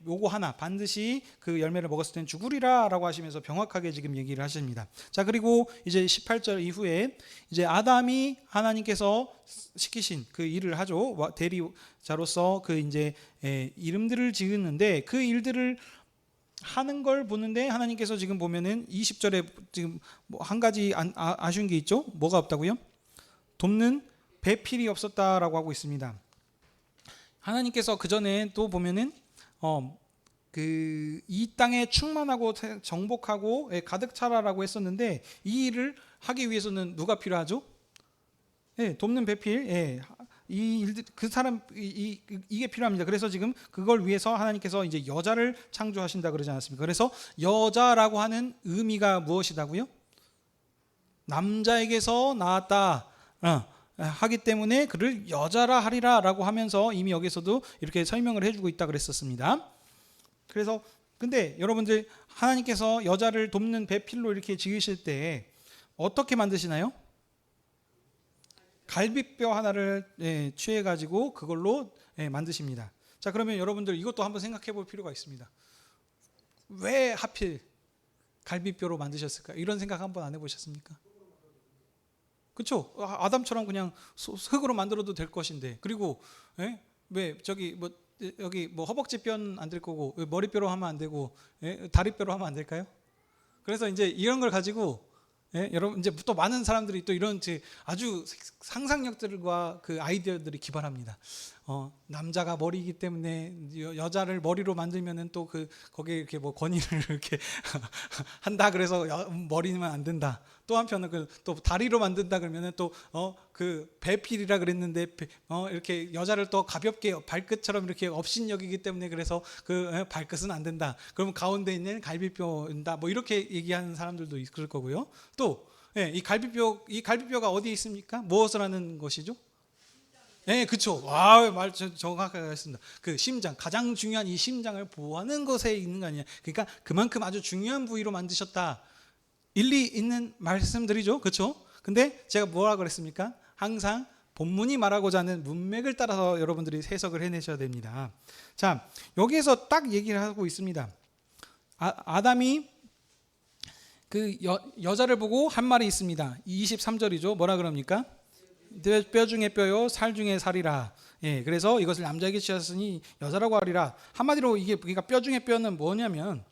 요거 하나 반드시 그 열매를 먹었을 때는 죽으리라라고 하시면서 명확하게 지금 얘기를 하십니다. 자, 그리고 이제 18절 이후에 이제 아담이 하나님께서 시키신 그 일을 하죠. 대리자로서 그 이제 이름들을 지었는데 그 일들을 하는 걸 보는데 하나님께서 지금 보면은 20절에 지금 뭐 한 가지 아쉬운 게 있죠. 뭐가 없다고요? 돕는 배필이 없었다라고 하고 있습니다. 하나님께서 그 전에 또 보면은 그 이 땅에 충만하고 정복하고 가득 차라라고 했었는데 이 일을 하기 위해서는 누가 필요하죠? 돕는 배필. 이 일들 그 사람 이게 필요합니다. 그래서 지금 그걸 위해서 하나님께서 이제 여자를 창조하신다 그러지 않았습니까? 그래서 여자라고 하는 의미가 무엇이다고요? 남자에게서 나왔다. 하기 때문에 그를 여자라 하리라라고 하면서 이미 여기서도 이렇게 설명을 해주고 있다 그랬었습니다. 그래서 근데 여러분들 하나님께서 여자를 돕는 배필로 이렇게 지으실 때 어떻게 만드시나요? 갈비뼈 하나를 취해 가지고 그걸로 만드십니다. 자, 그러면 여러분들 이것도 한번 생각해 볼 필요가 있습니다. 왜 하필 갈비뼈로 만드셨을까? 이런 생각 한번 안 해보셨습니까? 그렇죠? 아담처럼 그냥 흙으로 만들어도 될 것인데, 그리고 왜 저기 뭐 여기 뭐 허벅지 뼈는 안 될 거고 머리뼈로 하면 안 되고 다리뼈로 하면 안 될까요? 그래서 이제 이런 걸 가지고 여러분 이제 또 많은 사람들이 또 이런 아주 상상력들과 그 아이디어들이 기발합니다. 남자가 머리이기 때문에 여자를 머리로 만들면은 또 거기에 이렇게 뭐 권위를 이렇게 한다. 그래서 머리는 안 된다. 또 한편은 또 다리로 만든다 그러면은 또 그 배필이라 그랬는데 이렇게 여자를 또 가볍게 발끝처럼 이렇게 업신여기기 때문에 그래서 그 발끝은 안 된다. 그러면 가운데 있는 갈비뼈인다. 뭐 이렇게 얘기하는 사람들도 있을 거고요. 또 이 갈비뼈가 어디에 있습니까? 무엇을 하는 것이죠? 그렇죠. 말 정확하게 했습니다. 그 심장, 가장 중요한 이 심장을 보호하는 것에 있는 거 아니냐. 그러니까 그만큼 아주 중요한 부위로 만드셨다. 일리 있는 말씀드리죠. 그렇죠? 근데 제가 뭐라 그랬습니까? 항상 본문이 말하고자 하는 문맥을 따라서 여러분들이 해석을 해내셔야 됩니다. 자, 여기에서 딱 얘기를 하고 있습니다. 아담이 그 여자를 보고 한 말이 있습니다. 23절이죠. 뭐라 그럽니까? 뼈 중에 뼈요, 살 중에 살이라. 그래서 이것을 남자에게 지었으니 여자라고 하리라. 한마디로 이게 그러니까 뼈 중에 뼈는 뭐냐면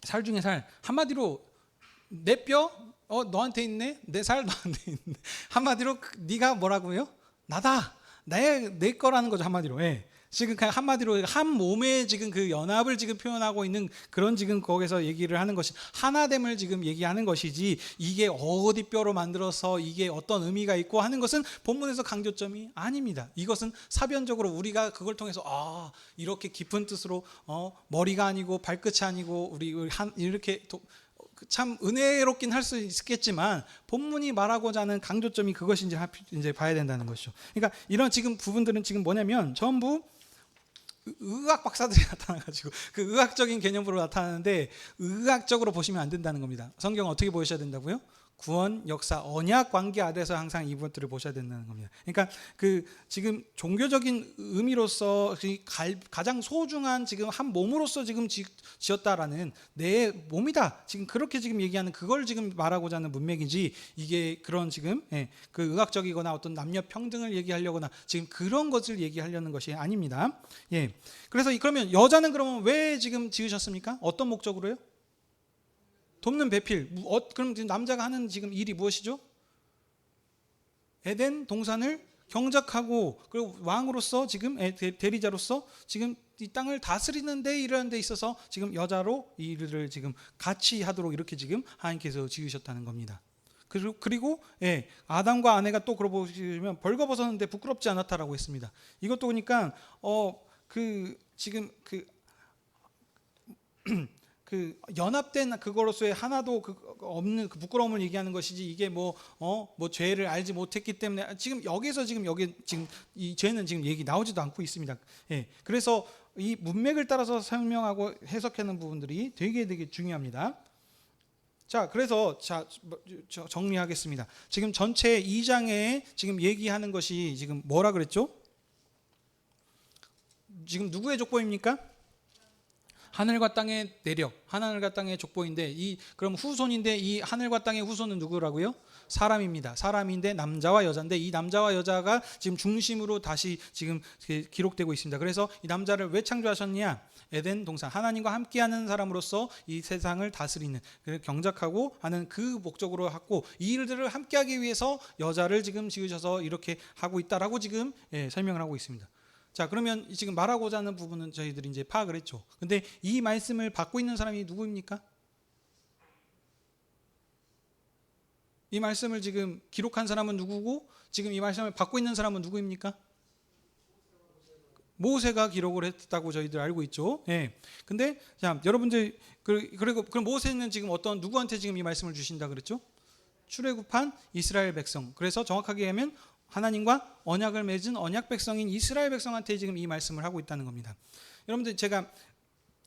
살 중에 살. 한마디로 내 뼈 너한테 있네, 내 살 너한테 있네. 한마디로 네가 뭐라고요? 나다. 내 거라는 거죠. 한마디로. 지금 그냥 한마디로 한 몸의 지금 그 연합을 지금 표현하고 있는 그런 지금 거기서 얘기를 하는 것이 하나됨을 지금 얘기하는 것이지 이게 어디 뼈로 만들어서 이게 어떤 의미가 있고 하는 것은 본문에서 강조점이 아닙니다. 이것은 사변적으로 우리가 그걸 통해서 이렇게 깊은 뜻으로 머리가 아니고 발끝이 아니고 우리 이렇게 참 은혜롭긴 할 수 있겠지만 본문이 말하고자 하는 강조점이 그것인지 이제 봐야 된다는 것이죠. 그러니까 이런 지금 부분들은 지금 뭐냐면 전부 의학 박사들이 나타나가지고 그 의학적인 개념으로 나타나는데 의학적으로 보시면 안 된다는 겁니다. 성경 어떻게 보셔야 된다고요? 구원, 역사, 언약 관계 아래서 항상 이것들을 보셔야 된다는 겁니다. 그러니까 그 지금 종교적인 의미로서 가장 소중한 지금 한 몸으로서 지금 지었다라는 내 몸이다. 지금 그렇게 지금 얘기하는 그걸 지금 말하고자 하는 문맥이지 이게 그런 지금 그 의학적이거나 어떤 남녀 평등을 얘기하려거나 지금 그런 것을 얘기하려는 것이 아닙니다. 그래서 그러면 여자는 그러면 왜 지금 지으셨습니까? 어떤 목적으로요? 돕는 배필. 그럼 남자가 하는 지금 일이 무엇이죠? 에덴 동산을 경작하고 그리고 왕으로서 지금 대리자로서 지금 이 땅을 다스리는 데 이런 데 있어서 지금 여자로 이 일을 지금 같이 하도록 이렇게 지금 하나님께서 지으셨다는 겁니다. 그리고 아담과 아내가 또 그러고 보시면 벌거벗었는데 부끄럽지 않았다라고 했습니다. 이것도 보니까 지금 그 연합된 그거로서의 하나도 없는 그 부끄러움을 얘기하는 것이지 이게 뭐 죄를 알지 못했기 때문에 지금 여기서 지금 이 죄는 지금 얘기 나오지도 않고 있습니다. 그래서 이 문맥을 따라서 설명하고 해석하는 부분들이 되게 중요합니다. 자, 그래서 정리하겠습니다. 지금 전체 2장에 지금 얘기하는 것이 지금 뭐라 그랬죠? 지금 누구의 족보입니까? 하늘과 땅의 내력, 하늘과 땅의 족보인데 그럼 후손인데 이 하늘과 땅의 후손은 누구라고요? 사람입니다. 사람인데 남자와 여자인데 이 남자와 여자가 지금 중심으로 다시 지금 기록되고 있습니다. 그래서 이 남자를 왜 창조하셨냐? 에덴 동산, 하나님과 함께하는 사람으로서 이 세상을 다스리는, 경작하고 하는 그 목적으로 하고, 이 일들을 함께하기 위해서 여자를 지금 지으셔서 이렇게 하고 있다라고 지금 설명을 하고 있습니다. 자, 그러면 지금 말하고자 하는 부분은 저희들이 이제 파악을 했죠. 근데 이 말씀을 받고 있는 사람이 누구입니까? 이 말씀을 지금 기록한 사람은 누구고, 지금 이 말씀을 받고 있는 사람은 누구입니까? 모세가 기록을 했다고 저희들 알고 있죠. 예. 근데 자, 여러분들 그리고 그럼 모세는 지금 누구한테 지금 이 말씀을 주신다 그랬죠? 출애굽한 이스라엘 백성. 그래서 정확하게 하면 하나님과 언약을 맺은 언약 백성인 이스라엘 백성한테 지금 이 말씀을 하고 있다는 겁니다. 여러분들, 제가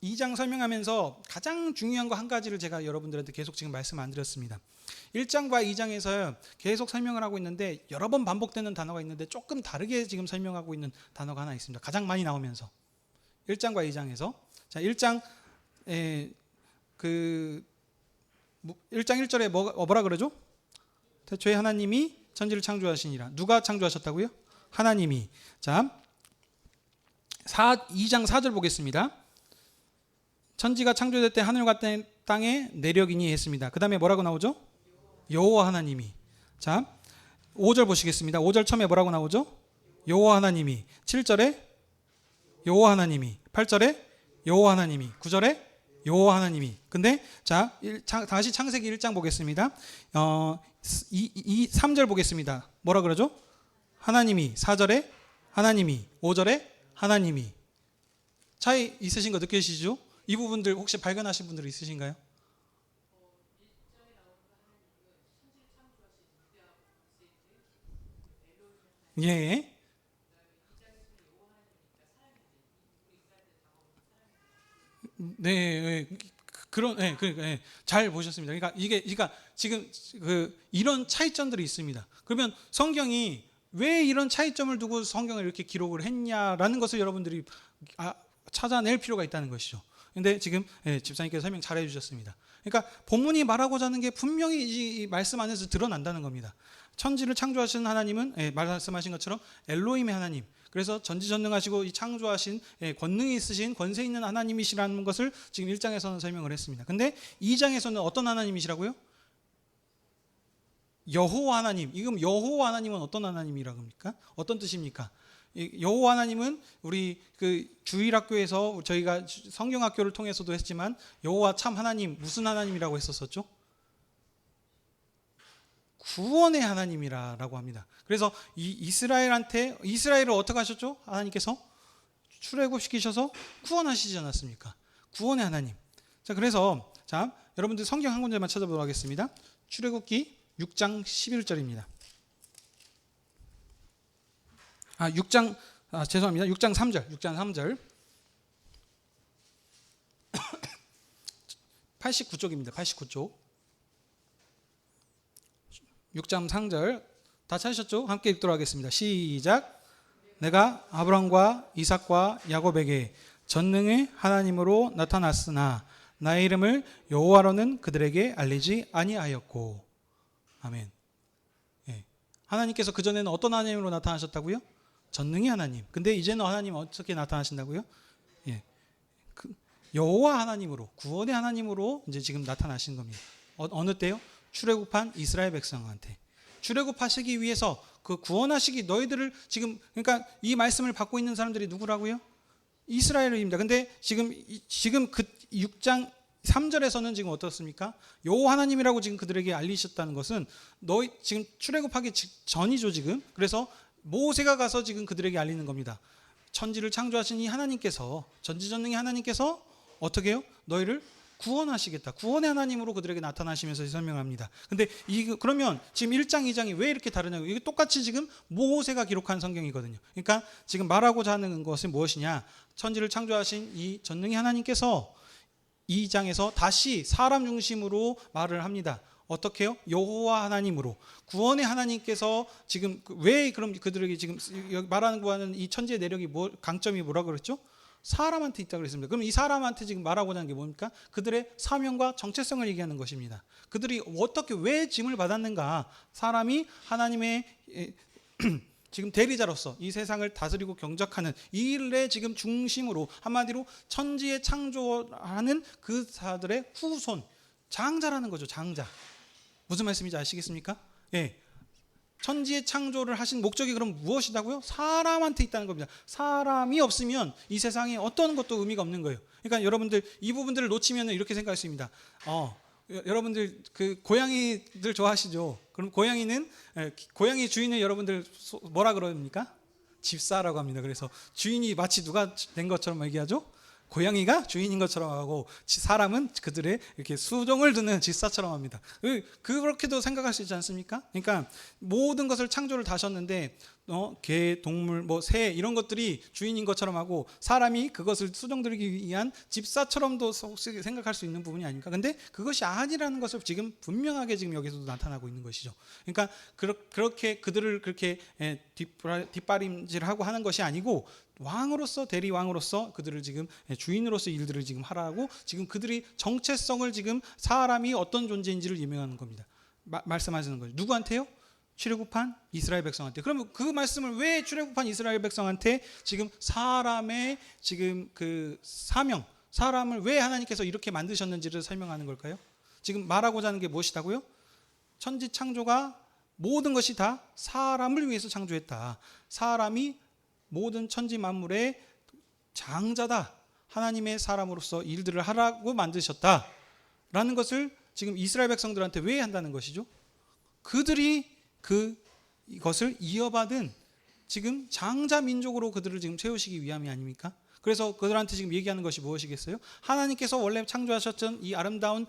2장 설명하면서 가장 중요한 거 한 가지를 제가 여러분들한테 계속 지금 말씀 안 드렸습니다. 1장과 2장에서 계속 설명을 하고 있는데 여러 번 반복되는 단어가 있는데 조금 다르게 지금 설명하고 있는 단어가 하나 있습니다. 가장 많이 나오면서 1장과 2장에서, 자, 1장 1장 1절에 뭐라 그러죠? 태초에 하나님이 천지를 창조하시니라. 누가 창조하셨다고요? 하나님이. 자, 2장 4절 보겠습니다. 천지가 창조될 때 하늘과 땅에 내력이니 했습니다. 그 다음에 뭐라고 나오죠? 여호와 하나님이. 자, 5절 보시겠습니다. 5절 처음에 뭐라고 나오죠? 여호와 하나님이. 7절에 여호와 하나님이. 8절에 여호와 하나님이. 9절에 여호와 하나님이. 근데 자, 다시 창세기 1장 보겠습니다. 3절 보겠습니다. 뭐라 그러죠? 하나님이. 4절에 하나님이. 5절에 하나님이. 차이 있으신 거 느끼시죠? 이 부분들 혹시 발견하신 분들 있으신가요? 예. 네, 잘 보셨습니다. 그러니까 지금 이런 차이점들이 있습니다. 그러면 성경이 왜 이런 차이점을 두고 성경을 이렇게 기록을 했냐라는 것을 여러분들이 찾아낼 필요가 있다는 것이죠. 근데 지금 집사님께서 설명 잘 해주셨습니다. 그러니까 본문이 말하고자 하는 게 분명히 이 말씀 안에서 드러난다는 겁니다. 천지를 창조하시는 하나님은 말씀하신 것처럼 엘로힘의 하나님, 그래서 전지전능하시고 이 창조하신 권능이 있으신 권세 있는 하나님이시라는 것을 지금 1장에서는 설명을 했습니다. 근데 2장에서는 어떤 하나님이시라고요? 여호와 하나님. 이금 여호와 하나님은 어떤 하나님이라고 합니까? 어떤 뜻입니까? 여호와 하나님은 우리 주일학교에서 저희가 성경학교를 통해서도 했지만 여호와 참 하나님, 무슨 하나님이라고 했었었죠? 구원의 하나님이라고 합니다. 그래서 이스라엘을 어떻게 하셨죠? 하나님께서 출애굽시키셔서 구원하시지 않았습니까? 구원의 하나님. 자, 그래서 여러분들 성경 한 군데만 찾아보도록 하겠습니다. 출애굽기 6장 11절입니다. 6장 3절. 89쪽입니다. 89쪽. 6장 3절. 다 찾으셨죠? 함께 읽도록 하겠습니다. 시작. 내가 아브라함과 이삭과 야곱에게 전능의 하나님으로 나타났으나 나의 이름을 여호와로는 그들에게 알리지 아니하였고. 아멘. 하나님께서 그전에는 어떤 하나님으로 나타나셨다고요? 전능의 하나님. 근데 이제는 하나님 어떻게 나타나신다고요? 여호와 하나님으로, 구원의 하나님으로 이제 지금 나타나신 겁니다. 어느 때요? 출애굽한 이스라엘 백성한테. 출애굽하시기 위해서 구원하시기 너희들을 지금, 그러니까 이 말씀을 받고 있는 사람들이 누구라고요? 이스라엘입니다. 근데 지금 6장 3절에서는 지금 어떻습니까? 여호와 하나님이라고 지금 그들에게 알리셨다는 것은 너희 지금 출애굽하기 전이죠, 지금. 그래서 모세가 가서 지금 그들에게 알리는 겁니다. 천지를 창조하신 이 하나님께서, 전지전능의 하나님께서 어떻게 해요? 너희를 구원하시겠다. 구원의 하나님으로 그들에게 나타나시면서 설명합니다. 근데 그러면 지금 1장, 2장이 왜 이렇게 다르냐고. 이게 똑같이 지금 모세가 기록한 성경이거든요. 그러니까 지금 말하고자 하는 것은 무엇이냐? 천지를 창조하신 이 전능의 하나님께서 2장에서 다시 사람 중심으로 말을 합니다. 어떻게요? 여호와 하나님으로. 구원의 하나님께서 지금 왜 그럼 그들에게 지금 말하는 거는 이 천지의 내력이 강점이 뭐라고 그랬죠? 사람한테 있다고 그랬습니다. 그럼 이 사람한테 지금 말하고자 하는 게 뭡니까? 그들의 사명과 정체성을 얘기하는 것입니다. 그들이 어떻게 왜 짐을 받았는가? 사람이 하나님의 지금 대리자로서 이 세상을 다스리고 경작하는 이 일의 지금 중심으로, 한마디로 천지의 창조하는 그 자들의 후손, 장자라는 거죠. 장자. 무슨 말씀인지 아시겠습니까? 예. 천지의 창조를 하신 목적이 그럼 무엇이다고요? 사람한테 있다는 겁니다. 사람이 없으면 이 세상에 어떤 것도 의미가 없는 거예요. 그러니까 여러분들 이 부분들을 놓치면 이렇게 생각할 수 있습니다. 여러분들 그 고양이들 좋아하시죠? 그럼 고양이는 고양이 주인을 여러분들 뭐라 그럽니까? 집사라고 합니다. 그래서 주인이 마치 누가 된 것처럼 얘기하죠? 고양이가 주인인 것처럼 하고 사람은 그들의 이렇게 수종을 두는 집사처럼 합니다. 그렇게도 생각할 수 있지 않습니까? 그러니까 모든 것을 창조를 다 하셨는데 개, 동물, 새 이런 것들이 주인인 것처럼 하고 사람이 그것을 수종들기 위한 집사처럼도 혹시 생각할 수 있는 부분이 아닙니까? 근데 그것이 아니라는 것을 지금 분명하게 지금 여기서도 나타나고 있는 것이죠. 그러니까 그렇게 그들을 그렇게 뒷바림질하고 하는 것이 아니고 왕으로서, 대리왕으로서 그들을 지금 주인으로서 일들을 지금 하라고, 지금 그들이 정체성을 지금 사람이 어떤 존재인지를 예명하는 겁니다. 말씀하시는 거죠. 누구한테요? 출애굽한 이스라엘 백성한테. 그러면 그 말씀을 왜 출애굽한 이스라엘 백성한테 지금 사람의 지금 그 사명, 사람을 왜 하나님께서 이렇게 만드셨는지를 설명하는 걸까요? 지금 말하고자 하는 게 무엇이다고요? 천지 창조가 모든 것이 다 사람을 위해서 창조했다. 사람이 모든 천지 만물의 장자다. 하나님의 사람으로서 일들을 하라고 만드셨다라는 것을 지금 이스라엘 백성들한테 왜 한다는 것이죠? 그들이 이것을 이어받은 지금 장자 민족으로 그들을 지금 세우시기 위함이 아닙니까? 그래서 그들한테 지금 얘기하는 것이 무엇이겠어요? 하나님께서 원래 창조하셨던 이 아름다운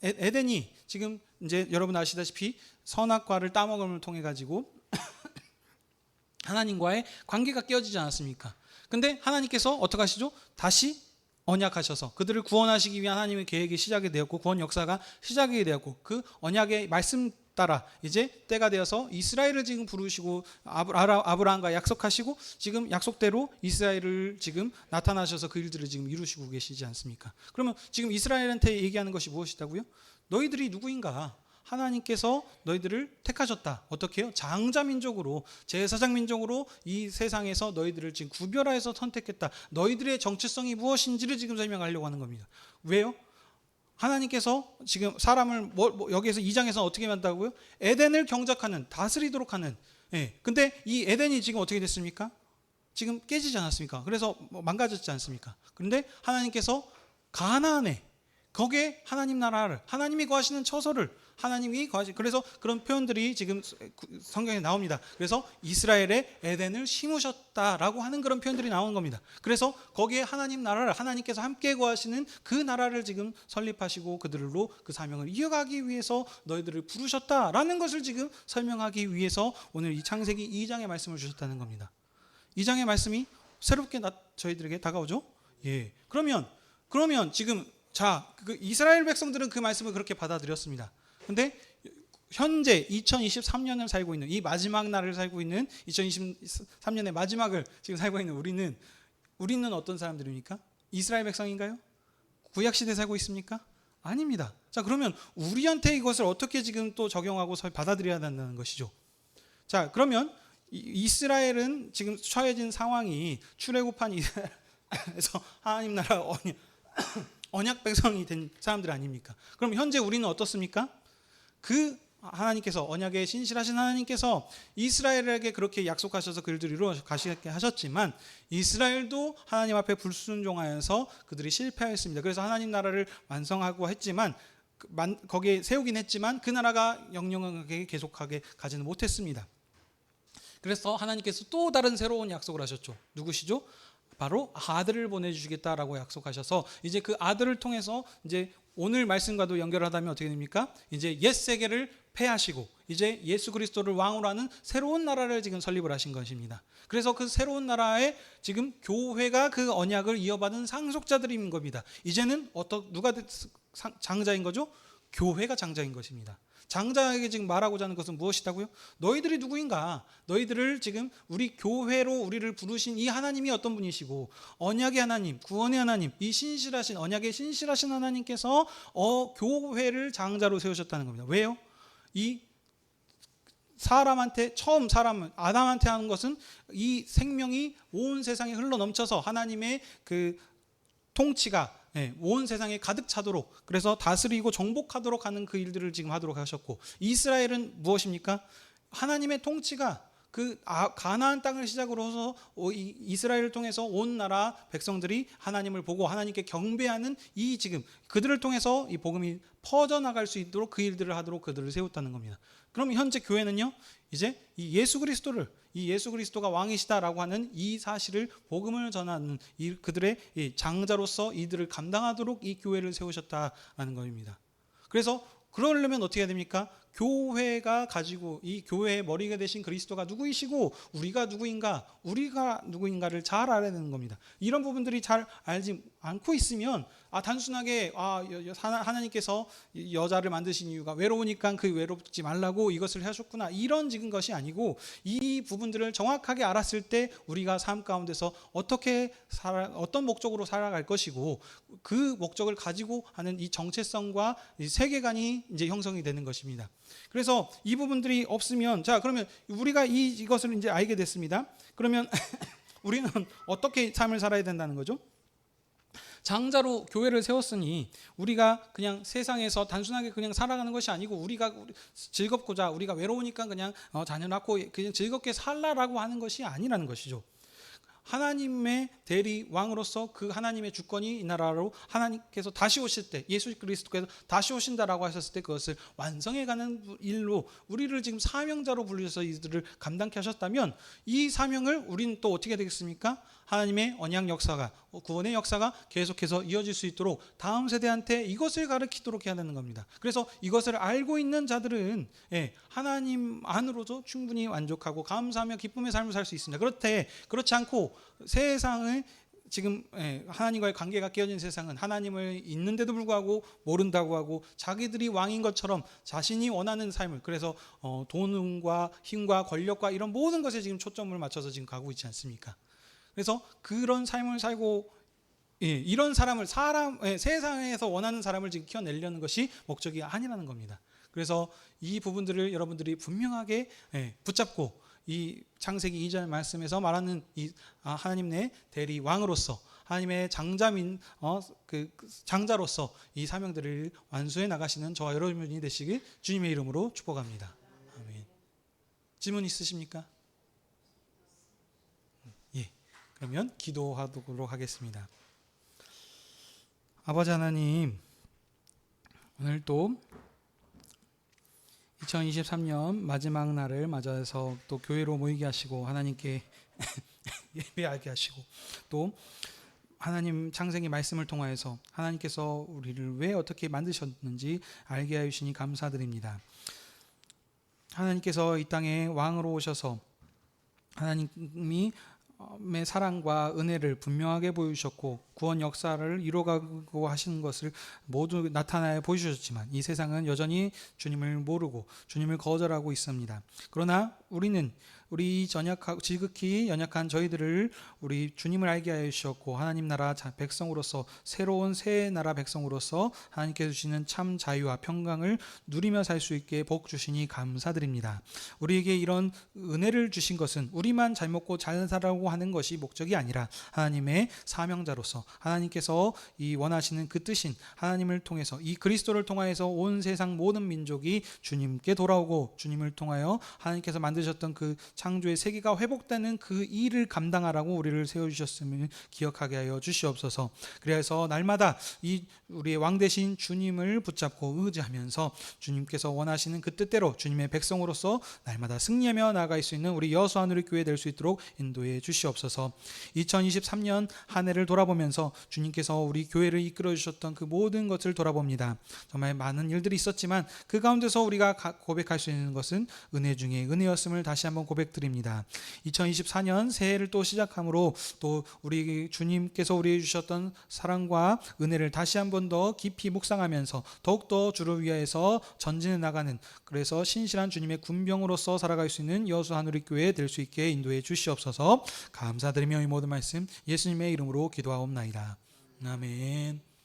에덴이 지금 이제 여러분 아시다시피 선악과를 따먹음을 통해 가지고 하나님과의 관계가 깨어지지 않았습니까? 근데 하나님께서 어떻게 하시죠? 다시 언약하셔서 그들을 구원하시기 위한 하나님의 계획이 시작이 되었고, 구원 역사가 시작이 되었고, 그 언약의 말씀 따라 이제 때가 되어서 이스라엘을 지금 부르시고 아브라함과 약속하시고, 지금 약속대로 이스라엘을 지금 나타나셔서 그 일들을 지금 이루시고 계시지 않습니까? 그러면 지금 이스라엘한테 얘기하는 것이 무엇이다고요? 너희들이 누구인가? 하나님께서 너희들을 택하셨다. 어떻게 해요? 장자 민족으로, 제사장 민족으로 이 세상에서 너희들을 지금 구별하여서 선택했다. 너희들의 정체성이 무엇인지를 지금 설명하려고 하는 겁니다. 왜요? 하나님께서 지금 사람을 여기에서 2장에서 어떻게 만든다고요? 에덴을 경작하는, 다스리도록 하는. 근데 이 에덴이 지금 어떻게 됐습니까? 지금 깨지지 않았습니까? 그래서 망가졌지 않습니까? 그런데 하나님께서 가나안에, 거기에 하나님 나라를, 하나님이 거하시는 처소를 하나님이 거하시, 그래서 그런 표현들이 지금 성경에 나옵니다. 그래서 이스라엘의 에덴을 심으셨다라고 하는 그런 표현들이 나오는 겁니다. 그래서 거기에 하나님 나라를, 하나님께서 함께 거하시는 그 나라를 지금 설립하시고 그들로 그 사명을 이어가기 위해서 너희들을 부르셨다라는 것을 지금 설명하기 위해서 오늘 이 창세기 2장의 말씀을 주셨다는 겁니다. 2장의 말씀이 새롭게 저희들에게 다가오죠. 예. 그러면 지금 그 이스라엘 백성들은 그 말씀을 그렇게 받아들였습니다. 근데 현재 2023년을 살고 있는, 이 마지막 날을 살고 있는 2023년의 마지막을 지금 살고 있는 우리는 어떤 사람들입니까? 이스라엘 백성인가요? 구약 시대에 살고 있습니까? 아닙니다. 자, 그러면 우리한테 이것을 어떻게 지금 또 적용하고 받아들여야 된다는 것이죠. 자, 그러면 이스라엘은 지금 처해진 상황이 출애굽한 이스라엘에서 하나님 나라 언약 백성이 된 사람들 아닙니까? 그럼 현재 우리는 어떻습니까? 그 하나님께서, 언약에 신실하신 하나님께서 이스라엘에게 그렇게 약속하셔서 그 일들을 이루어 가시게 하셨지만, 이스라엘도 하나님 앞에 불순종하여서 그들이 실패하였습니다. 그래서 하나님 나라를 완성하고 했지만, 거기에 세우긴 했지만 그 나라가 영영하게 계속하게 가지는 못했습니다. 그래서 하나님께서 또 다른 새로운 약속을 하셨죠. 누구시죠? 바로 아들을 보내주시겠다라고 약속하셔서, 이제 그 아들을 통해서 이제 오늘 말씀과도 연결하다면 어떻게 됩니까? 이제 옛 세계를 패하시고 이제 예수 그리스도를 왕으로 하는 새로운 나라를 지금 설립을 하신 것입니다. 그래서 그 새로운 나라에 지금 교회가 그 언약을 이어받은 상속자들인 겁니다. 이제는 누가 장자인 거죠? 교회가 장자인 것입니다. 장자에게 지금 말하고자 하는 것은 무엇이다고요? 너희들이 누구인가? 너희들을 지금 우리 교회로 우리를 부르신 이 하나님이 어떤 분이시고 언약의 하나님, 구원의 하나님, 이 신실하신 언약의 신실하신 하나님께서 교회를 장자로 세우셨다는 겁니다. 왜요? 이 사람한테 처음 사람 아담한테 하는 것은 이 생명이 온 세상에 흘러 넘쳐서 하나님의 그 통치가 온 세상에 가득 차도록 그래서 다스리고 정복하도록 하는 그 일들을 지금 하도록 하셨고 이스라엘은 무엇입니까? 하나님의 통치가 그 가나안 땅을 시작으로 해서 이스라엘을 통해서 온 나라 백성들이 하나님을 보고 하나님께 경배하는 이 지금 그들을 통해서 이 복음이 퍼져나갈 수 있도록 그 일들을 하도록 그들을 세웠다는 겁니다. 그럼 현재 교회는요, 이제 이 예수 그리스도가 왕이시다라고 하는 이 사실을 복음을 전하는 그들의 장자로서 이들을 감당하도록 이 교회를 세우셨다는 것입니다. 그래서 그러려면 어떻게 해야 됩니까? 교회가 가지고 이 교회의 머리가 되신 그리스도가 누구이시고 우리가 누구인가를 잘 알아야 되는 겁니다. 이런 부분들이 잘 알지 않고 있으면 단순하게 하나님께서 여자를 만드신 이유가 외로우니까 그 외롭지 말라고 이것을 하셨구나 이런 지금 것이 아니고 이 부분들을 정확하게 알았을 때 우리가 삶 가운데서 어떤 목적으로 살아갈 것이고 그 목적을 가지고 하는 이 정체성과 이 세계관이 이제 형성이 되는 것입니다. 그래서 이 부분들이 없으면 그러면 우리가 이것을 이제 알게 됐습니다. 그러면 우리는 어떻게 삶을 살아야 된다는 거죠? 장자로 교회를 세웠으니 우리가 그냥 세상에서 단순하게 그냥 살아가는 것이 아니고 우리가 즐겁고자 우리가 외로우니까 그냥 자녀 낳고 그냥 즐겁게 살라라고 하는 것이 아니라는 것이죠. 하나님의 대리 왕으로서 그 하나님의 주권이 이 나라로 하나님께서 다시 오실 때 예수 그리스도께서 다시 오신다라고 하셨을 때 그것을 완성해가는 일로 우리를 지금 사명자로 불리셔서 이들을 감당케 하셨다면 이 사명을 우리는 또 어떻게 되겠습니까? 하나님의 언약 역사가 구원의 역사가 계속해서 이어질 수 있도록 다음 세대한테 이것을 가르치도록 해야 되는 겁니다. 그래서 이것을 알고 있는 자들은 하나님 안으로도 충분히 만족하고 감사하며 기쁨의 삶을 살 수 있습니다. 그렇지 않고 세상을 지금 하나님과의 관계가 깨어진 세상은 하나님을 있는데도 불구하고 모른다고 하고 자기들이 왕인 것처럼 자신이 원하는 삶을 그래서 돈과 힘과 권력과 이런 모든 것에 지금 초점을 맞춰서 지금 가고 있지 않습니까? 그래서 그런 삶을 살고 이런 사람을 세상에서 원하는 사람을 지금 키워내려는 것이 목적이 아니라는 겁니다. 그래서 이 부분들을 여러분들이 분명하게 붙잡고 이 창세기 2절 말씀에서 말하는 이 하나님 내 대리 왕으로서 하나님의 장자로서 이 사명들을 완수해 나가시는 저와 여러분이 되시길 주님의 이름으로 축복합니다. 아멘. 질문 있으십니까? 그러면 기도하도록 하겠습니다. 아버지 하나님, 오늘 또 2023년 마지막 날을 맞아서 또 교회로 모이게 하시고 하나님께 예배하게 하시고 또 하나님 창세기 말씀을 통하여서 하나님께서 우리를 왜 어떻게 만드셨는지 알게 하여 주시니 감사드립니다. 하나님께서 이 땅에 왕으로 오셔서 하나님의 사랑과 은혜를 분명하게 보여주셨고 구원 역사를 이루어가고 하시는 것을 모두 나타나여 보여주셨지만 이 세상은 여전히 주님을 모르고 주님을 거절하고 있습니다. 그러나 우리는 우리 지극히 연약한 저희들을 우리 주님을 알게 하여 주셨고 하나님 나라 백성으로서 새로운 새 나라 백성으로서 하나님께서 주시는 참 자유와 평강을 누리며 살 수 있게 복 주시니 감사드립니다. 우리에게 이런 은혜를 주신 것은 우리만 잘 먹고 잘 살라고 하는 것이 목적이 아니라 하나님의 사명자로서 하나님께서 이 원하시는 그 뜻인 하나님을 통해서 이 그리스도를 통하여서 온 세상 모든 민족이 주님께 돌아오고 주님을 통하여 하나님께서 만드셨던 그 창조의 세계가 회복되는 그 일을 감당하라고 우리를 세워주셨음을 기억하게 하여 주시옵소서. 그래서 날마다 이 우리의 왕 대신 주님을 붙잡고 의지하면서 주님께서 원하시는 그 뜻대로 주님의 백성으로서 날마다 승리하며 나아갈 수 있는 우리 여수하늘교회 될 수 있도록 인도해 주시옵소서. 2023년 한 해를 돌아보면서 주님께서 우리 교회를 이끌어 주셨던 그 모든 것을 돌아봅니다. 정말 많은 일들이 있었지만 그 가운데서 우리가 고백할 수 있는 것은 은혜 중에 은혜였음을 다시 한번 고백드립니다. 2024년 새해를 또 시작함으로 또 우리 주님께서 우리에게 주셨던 사랑과 은혜를 다시 한 번 더 깊이 묵상하면서 더욱더 주를 위하여서 전진해 나가는, 그래서 신실한 주님의 군병으로서 살아갈 수 있는 여수하늘교회 될 수 있게 인도해 주시옵소서. 감사드리며 이 모든 말씀 예수님의 이름으로 기도하옵나이다. 아멘.